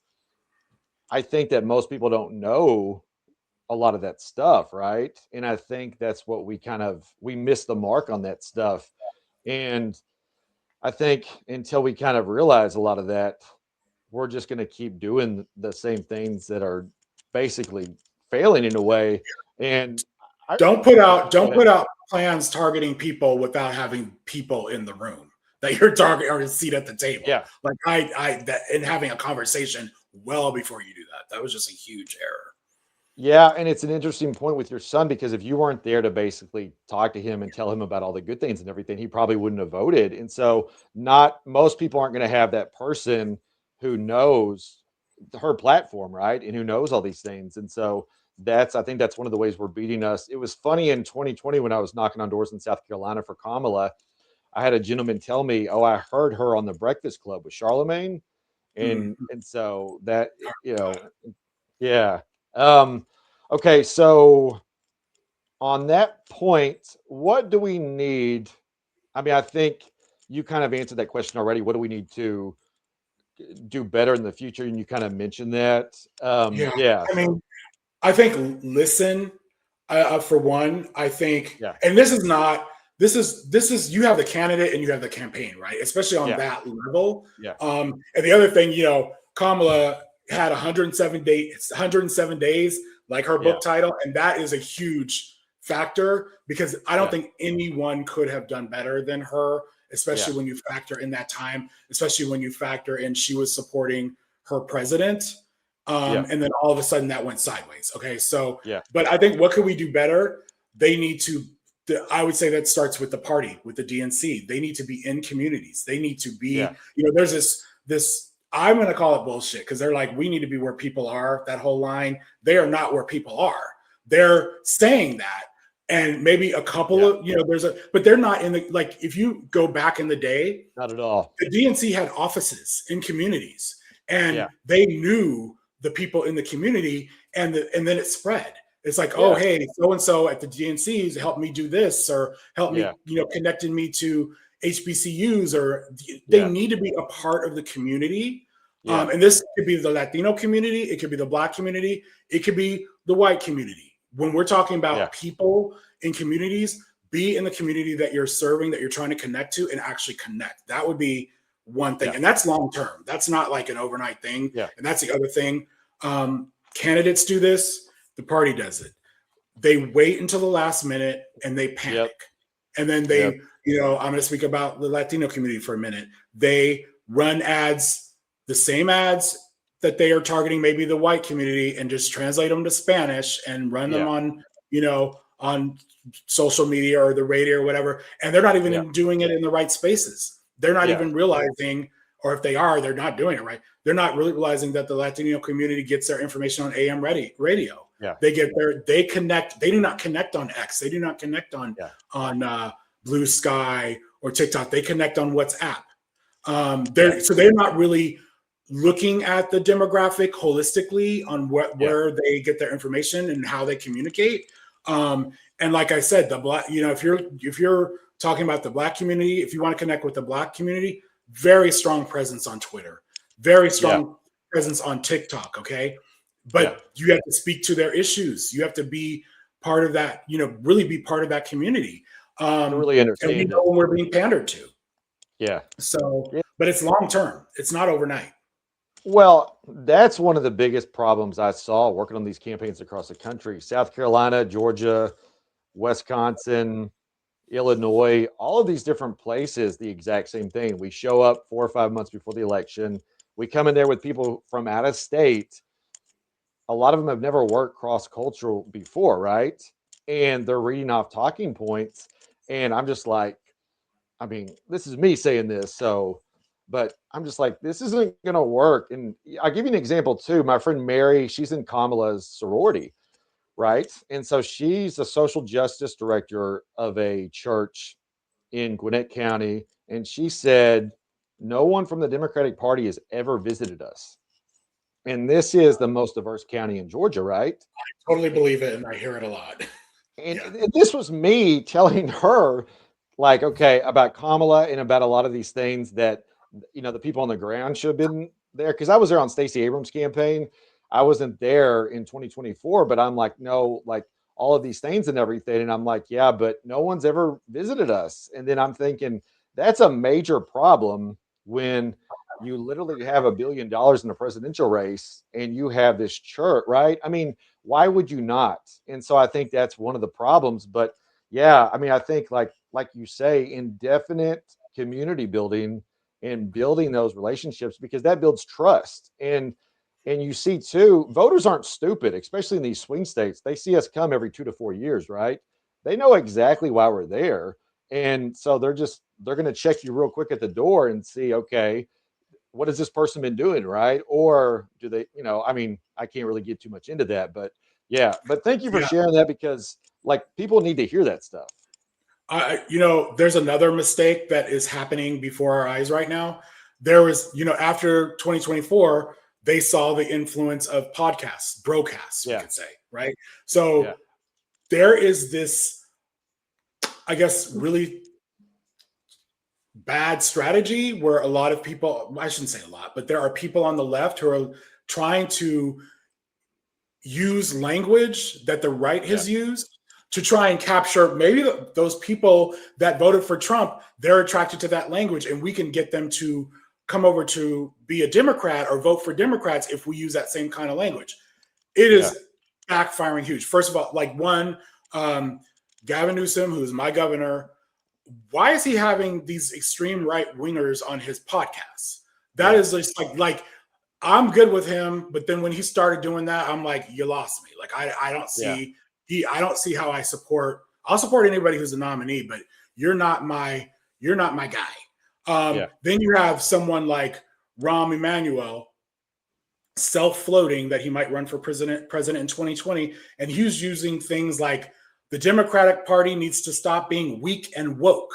I think that most people don't know a lot of that stuff, right? And I think that's what we missed the mark on that stuff. And I think until we kind of realize a lot of that, we're just going to keep doing the same things that are basically failing in a way. And don't put out plans targeting people without having people in the room that you're targeting or a seat at the table. Yeah. Like and having a conversation well before you do that. That was just a huge error. Yeah. And it's an interesting point with your son, because if you weren't there to basically talk to him and tell him about all the good things and everything, he probably wouldn't have voted. And so most people aren't going to have that person who knows her platform, right? And who knows all these things. And so I think that's one of the ways we're beating us. It was funny in 2020 when I was knocking on doors in South Carolina for Kamala, I had a gentleman tell me, oh, I heard her on the Breakfast Club with Charlemagne. And so that, okay. So on that point, what do we need? I mean, I think you kind of answered that question already. What do we need to do better in the future? And you kind of mentioned that. I mean, I think listen, for one. I think, and this is you have the candidate and you have the campaign, right? Especially on that level. And the other thing, Kamala had 107 days, like her book title, and that is a huge factor, because I don't think anyone could have done better than her, especially when you factor in that time, especially when you factor in she was supporting her president. And then all of a sudden that went sideways. Okay. So, but I think what could we do better? They need to, I would say that starts with the party, with the DNC. They need to be in communities. They need to be, there's this, I'm going to call it bullshit, because they're like, we need to be where people are, that whole line. They are not where people are. They're saying that. And maybe a couple of, but they're not in the, like, if you go back in the day, not at all. The DNC had offices in communities, and they knew the people in the community, and then it spread. It's like, oh, hey, so-and-so at the DNCs helped me do this, or help me, connected me to HBCUs, or they need to be a part of the community. And this could be the Latino community. It could be the Black community. It could be the white community. When we're talking about people in communities, be in the community that you're serving, that you're trying to connect to, and actually connect. That would be one thing. And that's long-term. That's not like an overnight thing. And that's the other thing. Candidates do this. The party does it. They wait until the last minute and they panic. And then they, I'm going to speak about the Latino community for a minute. They run ads, the same ads that they are targeting maybe the white community, and just translate them to Spanish and run them on, on social media or the radio or whatever. And they're not even doing it in the right spaces. They're not even realizing, or if they are, they're not doing it right. They're not really realizing that the Latino community gets their information on AM radio. They get they connect. They do not connect on X. They do not connect on Blue Sky or TikTok. They connect on WhatsApp. So they're not really looking at the demographic holistically on where they get their information and how they communicate. And like I said, the Black, if you're talking about the Black community, if you want to connect with the Black community, very strong presence on Twitter, very strong presence on TikTok. Okay. But you have to speak to their issues. You have to be part of that, really be part of that community. Really understand. And we know when we're being pandered to. So, but it's long-term. It's not overnight. Well, that's one of the biggest problems I saw working on these campaigns across the country. South Carolina, Georgia, Wisconsin, Illinois, all of these different places, the exact same thing. We show up 4 or 5 months before the election. We come in there with people from out of state. A lot of them have never worked cross-cultural before, right? And they're reading off talking points. And I'm just like, I mean, this is me saying this, but I'm just like, this isn't going to work. And I'll give you an example too. My friend Mary, she's in Kamala's sorority, right? And so she's a social justice director of a church in Gwinnett County. And she said, no one from the Democratic Party has ever visited us. And this is the most diverse county in Georgia, right? I totally believe it, and I hear it a lot. And this was me telling her, like, okay, about Kamala and about a lot of these things that, the people on the ground should have been there. Because I was there on Stacey Abrams' campaign. I wasn't there in 2024, but I'm like, no, like all of these things and everything. And I'm like, yeah, but no one's ever visited us. And then I'm thinking that's a major problem when you literally have $1 billion in a presidential race and you have this church, right? I mean, why would you not? And so I think that's one of the problems. But yeah, I mean, I think like you say, indefinite community building and building those relationships, because that builds trust. And you see too, voters aren't stupid, especially in these swing states. They see us come every 2 to 4 years, right? They know exactly why we're there. And so they're going to check you real quick at the door and see, okay, what has this person been doing, right? Or do they, I mean, I can't really get too much into that, but yeah. But thank you for sharing that, because like people need to hear that stuff. There's another mistake that is happening before our eyes right now. There was, after 2024, they saw the influence of podcasts, broadcasts, we could say, right? So there is this, I guess, really bad strategy where a lot of people, I shouldn't say a lot, but there are people on the left who are trying to use language that the right has used to try and capture maybe those people that voted for Trump. They're attracted to that language, and we can get them to come over to be a Democrat or vote for Democrats if we use that same kind of language. It is backfiring huge. First of all, like Gavin Newsom, who's my governor, why is he having these extreme right wingers on his podcasts? That is just like I'm good with him, but then when he started doing that, I'm like, you lost me. Like I don't see I don't see how I'll support anybody who's a nominee, but you're not my guy. Then you have someone like Rahm Emanuel self-floating that he might run for president in 2020, and he's using things like the Democratic Party needs to stop being weak and woke.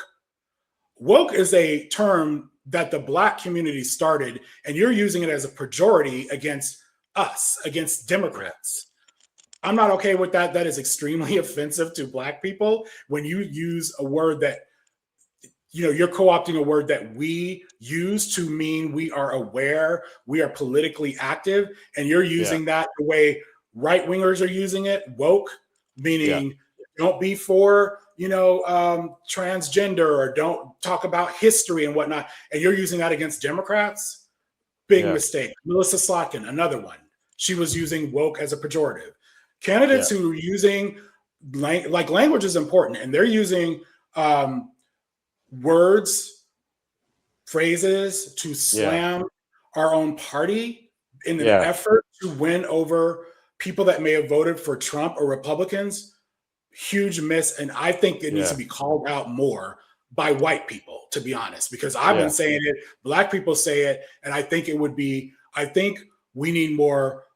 Woke is a term that the Black community started, and you're using it as a pejorative against us, against Democrats. I'm not okay with that. That is extremely offensive to Black people when you use a word that, you're co-opting a word that we use to mean we are aware, we are politically active, and you're using that the way right-wingers are using it, woke, meaning don't be for, transgender, or don't talk about history and whatnot, and you're using that against Democrats. Big mistake. Melissa Slotkin, another one. She was using woke as a pejorative. Candidates who are using language is important, and they're using words, phrases to slam our own party in an effort to win over people that may have voted for Trump or Republicans. Huge miss. And I think it needs to be called out more by white people, to be honest, because I've been saying it, Black people say it, and I think we need more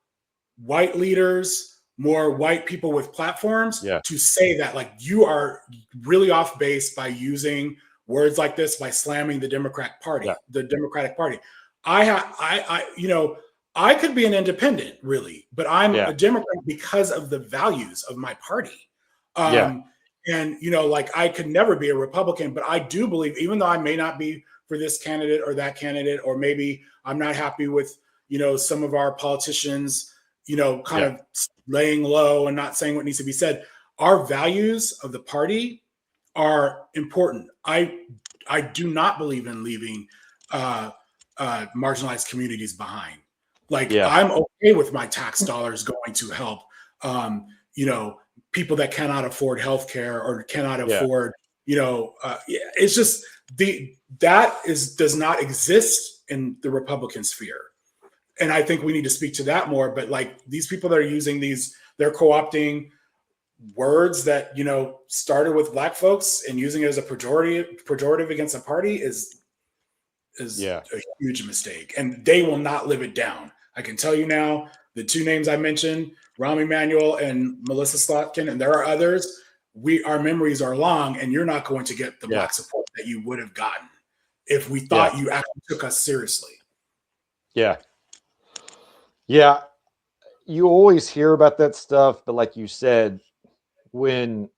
white leaders, more white people with platforms to say that, like, you are really off base by using words like this, by slamming the Democratic Party, the Democratic Party. I could be an independent, really, but I'm a Democrat because of the values of my party. And, I could never be a Republican, but I do believe, even though I may not be for this candidate or that candidate, or maybe I'm not happy with, some of our politicians, kind of laying low and not saying what needs to be said, our values of the party are important. I do not believe in leaving marginalized communities behind. I'm okay with my tax dollars going to help, people that cannot afford healthcare or cannot afford, it's just does not exist in the Republican sphere. And I think we need to speak to that more. But these people that are using they're co-opting words that, started with Black folks and using it as a pejorative against a party is a huge mistake. And they will not live it down. I can tell you now, the two names I mentioned, Rahm Emanuel and Melissa Slotkin, and there are others, our memories are long, and you're not going to get the Black support that you would have gotten if we thought you actually took us seriously. Yeah. You always hear about that stuff, but like you said, when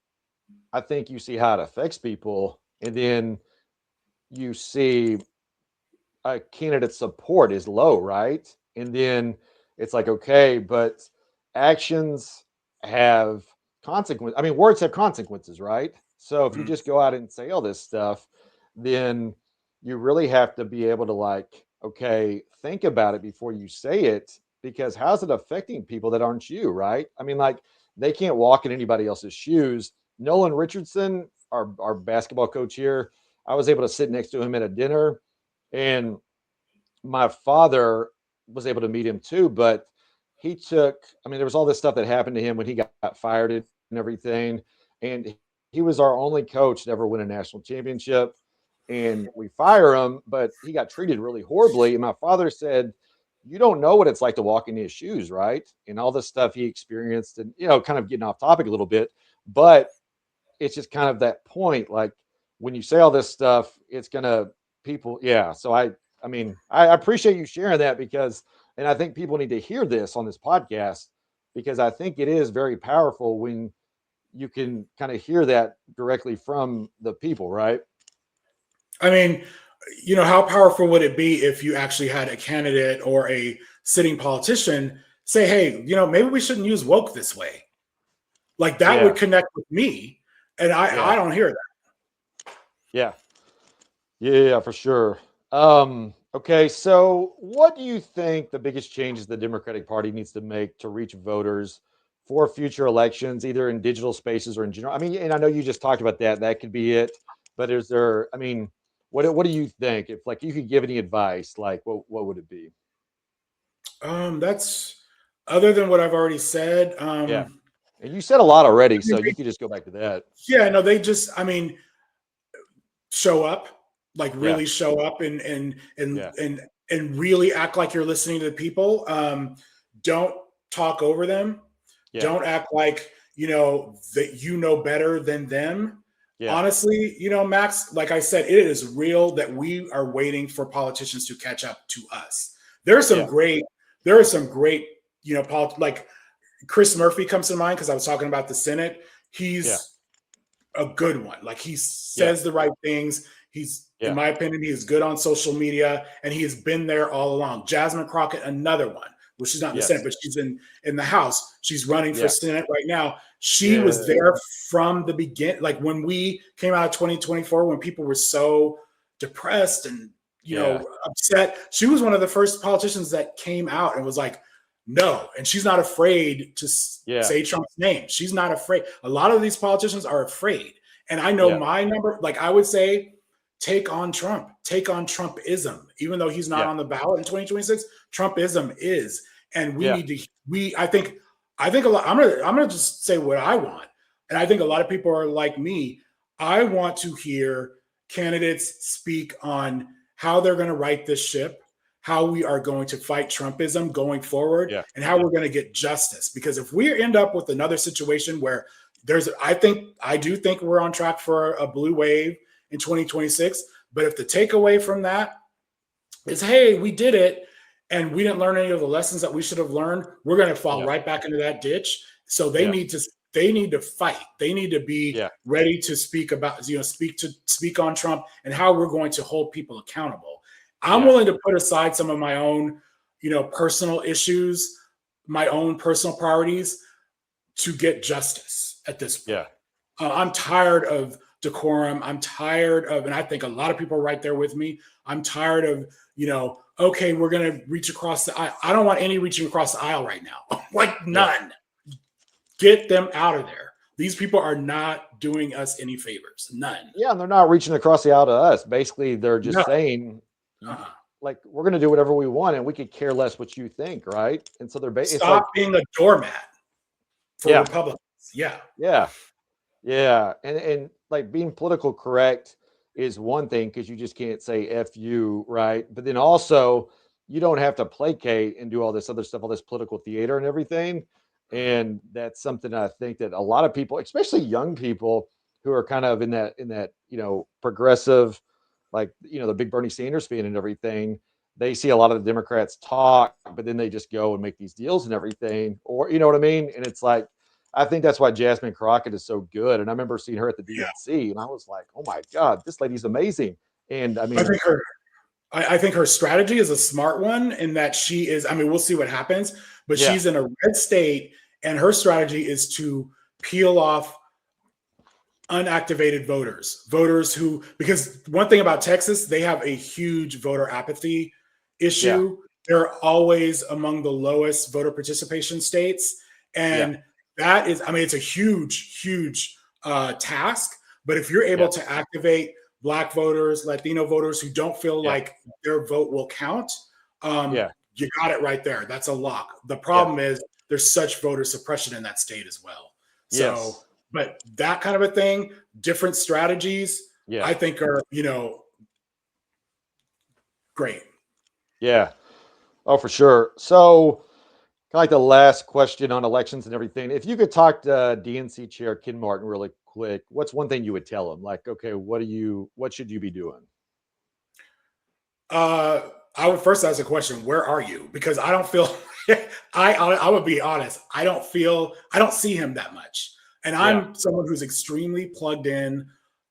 I think you see how it affects people, and then you see a candidate support is low, right? And then it's like, okay, but actions have consequences. I mean, words have consequences, right? So if you just go out and say all this stuff, then you really have to be able to okay, think about it before you say it, because how's it affecting people that aren't you, right? I mean, they can't walk in anybody else's shoes. Nolan Richardson, our basketball coach here, I was able to sit next to him at a dinner, and my father was able to meet him too, but there was all this stuff that happened to him when he got fired and everything. And he was our only coach to ever win a national championship. And we fire him, but he got treated really horribly. And my father said, you don't know what it's like to walk in his shoes, right? And all this stuff he experienced, and, kind of getting off topic a little bit, but it's just kind of that point. Like, when you say all this stuff, it's going to people. Yeah. So I appreciate you sharing that, and I think people need to hear this on this podcast, because I think it is very powerful when you can kind of hear that directly from the people, right? I mean, how powerful would it be if you actually had a candidate or a sitting politician say, hey, maybe we shouldn't use woke this way. That would connect with me. And I don't hear that. Yeah, for sure. Okay, so what do you think the biggest changes the Democratic Party needs to make to reach voters for future elections, either in digital spaces or in general? I mean, and I know you just talked about that. That could be it. But is there? I mean, what do you think? If like you could give any advice, like what would it be? That's other than what I've already said. Yeah, and you said a lot already, I mean, so you could just go back to that. yeah, no, they just, I mean, show up, like Yeah, really show up yeah, and really act like you're listening to the people. Don't talk over them. yeah, Don't act like that you know better than them. yeah, Honestly, Max, like I said, it is real that we are waiting for politicians to catch up to us. There are some yeah, great, there are some great, like Chris Murphy comes to mind because I was talking about the Senate. yeah, He's a good one. Like he yeah, says the right things. He's, in yeah. my opinion, he is good on social media, and he has been there all along. Jasmine Crockett, another one. Well, she's not in the Senate, Yes. but she's in the House. She's running for Yeah. Senate right now. She was Yeah. there from the beginning. Like when we came out of 2024, when people were so depressed and Yeah. upset, she was one of the first politicians that came out and was like, no. And she's not afraid to Yeah. say Trump's name. She's not afraid. A lot of these politicians are afraid. And I know Yeah. my number, like I would say, take on Trump, take on Trumpism, even though he's not Yeah. on the ballot in 2026. Trumpism is, and we Yeah. need to. I think a lot. I'm gonna just say what I want, and I think a lot of people are like me. I want to hear candidates speak on how they're going to right this ship, how we are going to fight Trumpism going forward, Yeah. and how we're going to get justice. Because if we end up with another situation where I do think we're on track for a blue wave in 2026. But if the takeaway from that is, hey, we did it and we didn't learn any of the lessons that we should have learned, we're going to fall Yeah. right back into that ditch. So they Yeah. need to fight. They need to be Yeah. ready to speak about, speak on Trump and how we're going to hold people accountable. I'm Yeah. willing to put aside some of my own, personal issues, my own personal priorities to get justice at this point. Yeah. I'm tired of decorum. I'm tired of, and I think a lot of people are right there with me. I'm tired of, okay, we're going to reach across the aisle. I don't want any reaching across the aisle right now. Like none. Get them out of there. These people are not doing us any favors. None. Yeah. And they're not reaching across the aisle to us. Basically, they're just No. saying, like, we're going to do whatever we want and we could care less what you think. Right. And so they're Stop being a doormat for Republicans. Yeah. Yeah. Yeah. And like being political correct is one thing because you just can't say F you, right? But then also you don't have to placate and do all this other stuff, all this political theater and everything. And that's something I think that a lot of people, especially young people who are kind of in that, progressive, like, the big Bernie Sanders fan and everything, they see a lot of the Democrats talk, but then they just go and make these deals and everything, or, you know what I mean? And it's like, I think that's why Jasmine Crockett is so good. And I remember seeing her at the DNC and I was like, oh my God, this lady's amazing. And I mean, I think her strategy is a smart one in that she is, we'll see what happens, but she's in a red state and her strategy is to peel off unactivated voters who, because one thing about Texas, they have a huge voter apathy issue. They're always among the lowest voter participation states. And that is, it's a huge task. But if you're able to activate Black voters, Latino voters who don't feel like their vote will count, you got it right there. That's a lock. The problem is there's such voter suppression in that state as well. So, but that kind of a thing, different strategies, I think are, great. Yeah. Oh, for sure. So, kind of like the last question on elections and everything. If you could talk to DNC Chair Ken Martin really quick, what's one thing you would tell him? Like, okay, what should you be doing? I would first ask a question, where are you? Because I don't feel, I would be honest, I don't see him that much. And I'm someone who's extremely plugged in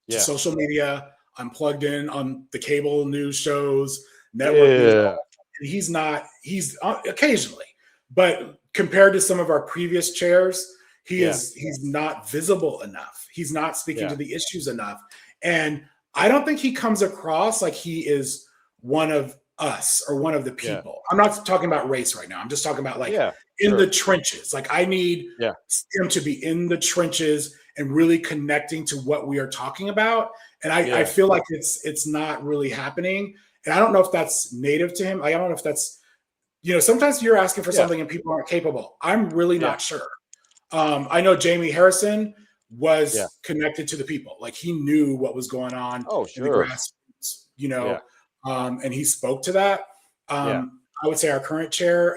to social media. I'm plugged in on the cable news shows, network news. And he's occasionally, but compared to some of our previous chairs, he's not visible enough. He's not speaking to the issues enough. And I don't think he comes across like he is one of us or one of the Yeah. people. I'm not talking about race right now. I'm just talking about like Yeah. in Sure. the trenches. Like I need Yeah. him to be in the trenches and really connecting to what we are talking about. And I Yeah. feel like it's not really happening. And I don't know if that's native to him. I don't know if that's, sometimes you're asking for Yeah. something and people aren't capable. I'm really Yeah. not sure. I know Jamie Harrison Yeah. was connected to the people. Like he knew what was going on Oh, in the sure. grassroots, Yeah. and he spoke to that. Yeah. I would say our current chair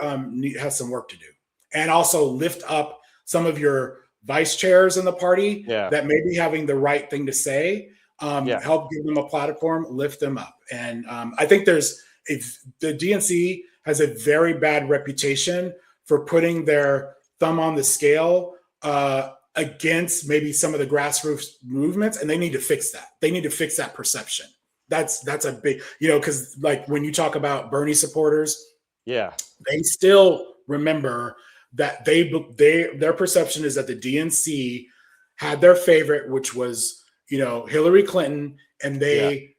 has some work to do, and also lift up some of your vice chairs in the party Yeah. that may be having the right thing to say. Yeah. Help give them a platform, lift them up, and I think the DNC has a very bad reputation for putting their thumb on the scale against maybe some of the grassroots movements, and they need to fix that. They need to fix that perception. That's a big, because like when you talk about Bernie supporters, Yeah. they still remember that their perception is that the DNC had their favorite, which was Hillary Clinton, and they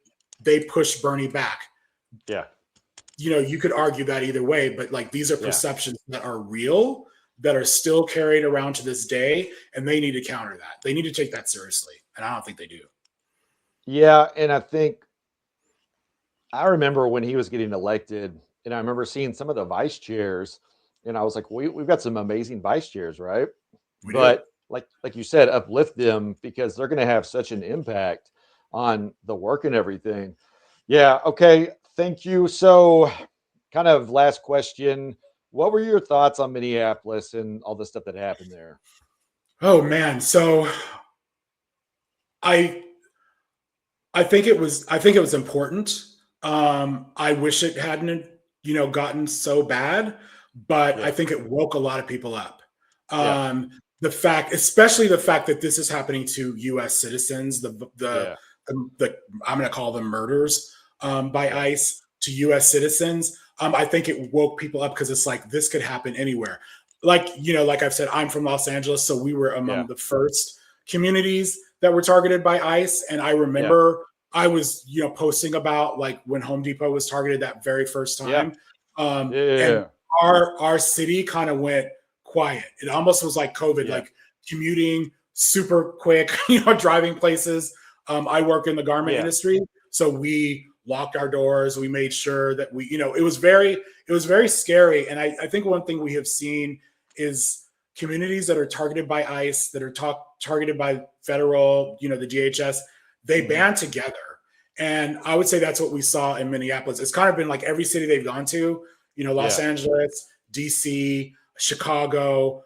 pushed Bernie back. Yeah. You could argue that either way, but like these are perceptions that are real, that are still carried around to this day, and they need to counter that. They need to take that seriously, and I don't think they do. Yeah, and I remember when he was getting elected, and I remember seeing some of the vice chairs, and I was like, we've got some amazing vice chairs, right? But like you said, uplift them because they're going to have such an impact on the work and everything. Yeah. Okay. Thank you. So, kind of last question. What were your thoughts on Minneapolis and all the stuff that happened there? Oh man, so I think it was important. I wish it hadn't gotten so bad, but I think it woke a lot of people up. Especially the fact that this is happening to U.S. citizens, the I'm going to call them murders by ICE to U.S. citizens. I think it woke people up because it's like this could happen anywhere. Like I've said, I'm from Los Angeles, so we were among the first communities that were targeted by ICE. And I remember I was posting about like when Home Depot was targeted that very first time. And our city kind of went quiet. It almost was like COVID, like commuting super quick, driving places. I work in the garment industry, so we locked our doors. We made sure that it was very scary. And I think one thing we have seen is communities that are targeted by ICE, that are targeted by federal, the DHS, they band together. And I would say that's what we saw in Minneapolis. It's kind of been like every city they've gone to, Los Angeles, DC, Chicago,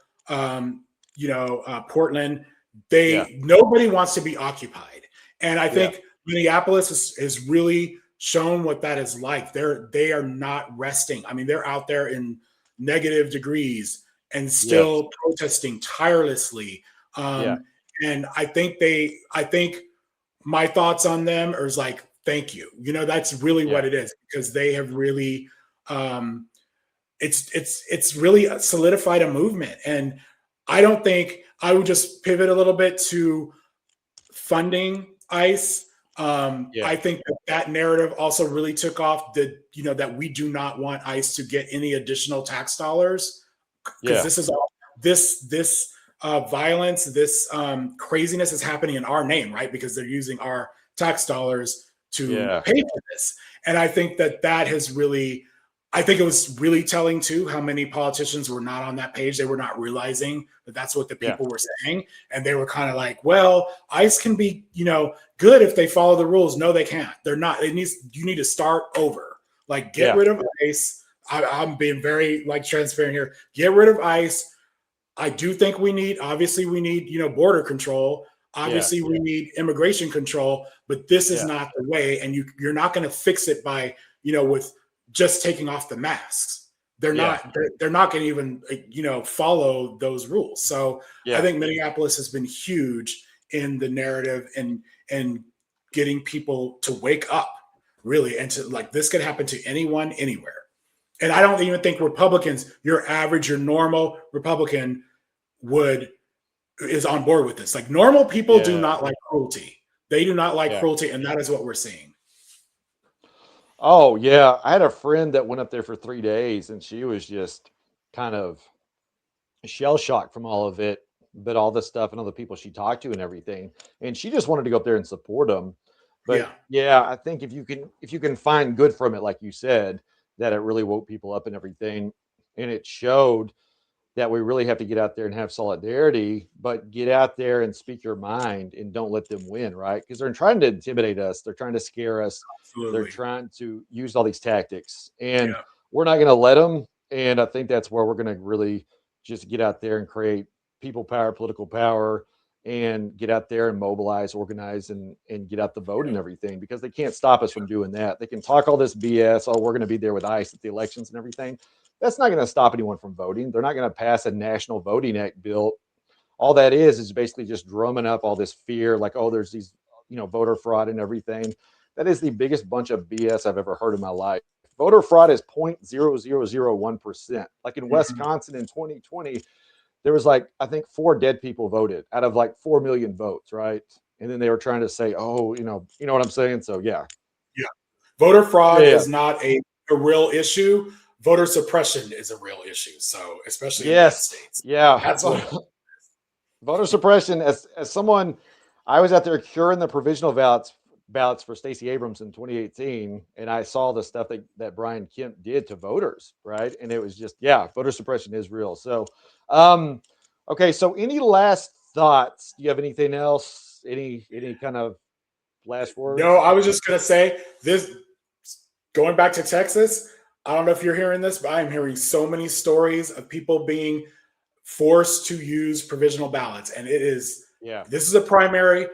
Portland. Nobody wants to be occupied. And I think Minneapolis has really shown what that is like. They are not resting. I mean, they're out there in negative degrees and still protesting tirelessly. And I think my thoughts on them is like, thank you. That's really what it is, because they have really, it's really solidified a movement. And I don't think I would just pivot a little bit to funding ICE. I think that narrative also really took off that we do not want ICE to get any additional tax dollars, because this is all this violence, this craziness is happening in our name, right? Because they're using our tax dollars to pay for this. And I think that has really, I think it was really telling too how many politicians were not on that page. They were not realizing that that's what the people were saying. And they were kind of like, well, ICE can be, good if they follow the rules. No, they can't. They're not. You need to start over. Like, get rid of ICE. I'm being very transparent here. Get rid of ICE. I do think obviously we need, border control. Obviously we need immigration control, but this is not the way. And you're not going to fix it by, with just taking off the masks. They're not going to even, follow those rules. So I think Minneapolis has been huge in the narrative and getting people to wake up, really. And to this could happen to anyone, anywhere. And I don't even think Republicans, your average, your normal Republican is on board with this. Like, normal people do not like cruelty. They do not like cruelty. And that is what we're seeing. Oh yeah, I had a friend that went up there for 3 days, and she was just kind of shell shocked from all of it, but all the stuff and all the people she talked to and everything, and she just wanted to go up there and support them. But Yeah. yeah, I think if you can find good from it, like you said, that it really woke people up and everything, and it showed that we really have to get out there and have solidarity, but get out there and speak your mind and don't let them win, right? Because they're trying to intimidate us, they're trying to scare us, they're Absolutely. trying to use all these tactics, and Yeah. we're not going to let them. And I think that's where we're going to really just get out there and create people power, political power, and get out there and mobilize, organize, and get out the vote and everything because they can't stop us from doing that. They can talk all this BS. Oh, we're going to be there with ICE at the elections and everything. That's not going to stop anyone from voting. They're not going to pass a national voting act bill. All that is basically just drumming up all this fear, like, oh, there's these, voter fraud and everything. That is the biggest bunch of BS I've ever heard in my life. Voter fraud is 0.0001%. Like in Mhm. Wisconsin in 2020, there was like, I think 4 dead people voted out of like 4 million votes, right? And then they were trying to say, oh, you know what I'm saying? So yeah. Yeah. Voter fraud Yeah. is not a real issue. Voter suppression is a real issue. So, especially in red Yes. states, Yeah. that's what. Voter suppression. As someone, I was out there curing the provisional ballots for Stacey Abrams in 2018, and I saw the stuff that Brian Kemp did to voters, right? And it was just, yeah, voter suppression is real. So, um, okay. So, any last thoughts? Do you have anything else? Any kind of last No, words? I was just gonna say this. Going back to Texas, I don't know if you're hearing this, but I'm hearing so many stories of people being forced to use provisional ballots, and it is Yeah, this is a primary.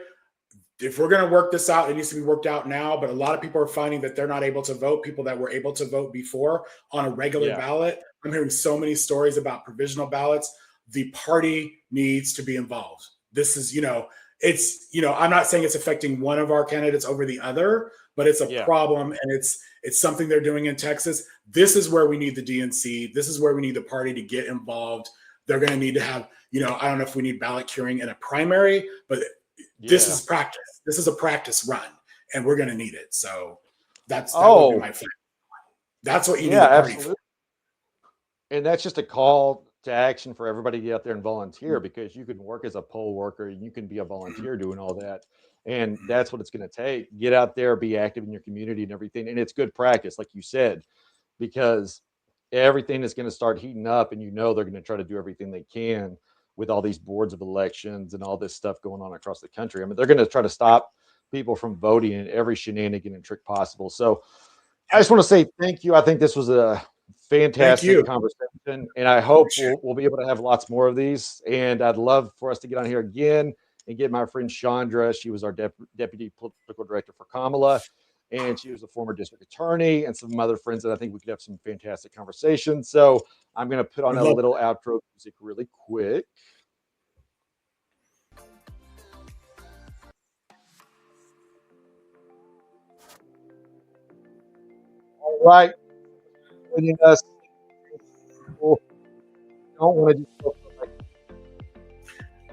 If we're going to work this out, it needs to be worked out now. But a lot of people are finding that they're not able to vote. People that were able to vote before on a regular yeah, ballot. I'm hearing so many stories about provisional ballots. The party needs to be involved. This is, I'm not saying it's affecting one of our candidates over the other, but it's a yeah. problem, and it's something they're doing in Texas. This is where we need the DNC. This is where we need the party to get involved. They're going to need to have, I don't know if we need ballot curing in a primary, but this Yeah. is practice. This is a practice run, and we're going to need it. So that would be Oh, my plan. That's what you need yeah, the party for. absolutely. And that's just a call to action for everybody to get out there and volunteer because you can work as a poll worker and you can be a Mhm. volunteer doing all that. And that's what it's going to take. Get out there, be active in your community and everything. And it's good practice, like you said, because everything is going to start heating up and they're going to try to do everything they can with all these boards of elections and all this stuff going on across the country. I mean, they're going to try to stop people from voting in every shenanigan and trick possible. So I Yep. just want to say thank you. I think this was a Thank fantastic you. conversation, and I hope Appreciate it. we'll be able to have lots more of these. And I'd love for us to get on here again and get my friend Chandra. She was our deputy political director for Kamala, and she was a former district attorney, and some other friends that I think we could have some fantastic conversations. So I'm going to put on Would a love. little outro music really quick. All right, joining us. People don't want to just go for like,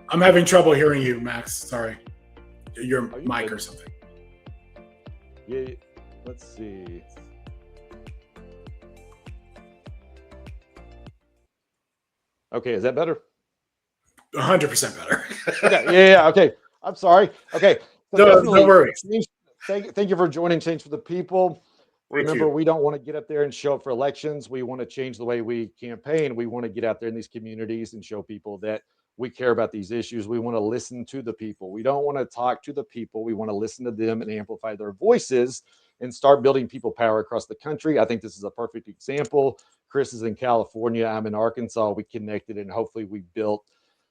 I'm having trouble hearing you, Max. Sorry, your are you mic good? or something. Yeah. Let's see. Okay, is that better? 100% better. Okay. Yeah. Okay. I'm sorry. Okay. So No definitely, worries. thank you for joining Change for the People. Thank Remember, you. we don't want to get up there and show up for elections. We want to change the way we campaign. We want to get out there in these communities and show people that we care about these issues. We want to listen to the people. We don't want to talk to the people. We want to listen to them and amplify their voices and start building people power across the country. I think this is a perfect example. Chris is in California. I'm in Arkansas. We connected and hopefully we built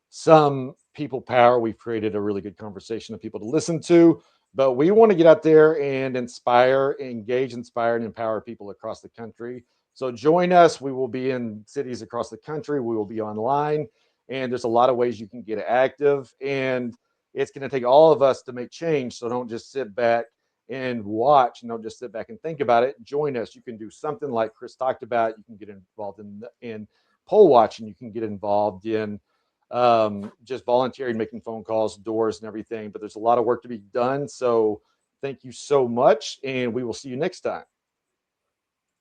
some people power. We've created a really good conversation of people to listen to, but we want to get out there and inspire, engage, inspire, and empower people across the country. So join us. We will be in cities across the country. We will be online, and there's a lot of ways you can get active. And it's going to take all of us to make change. So don't just sit back and watch and don't just sit back and think about it. Join us. You can do something like Chris talked about. You can get involved in poll watching. You can get involved in just volunteering, making phone calls, doors, and everything. But there's a lot of work to be done. So thank you so much, and we will see you next time.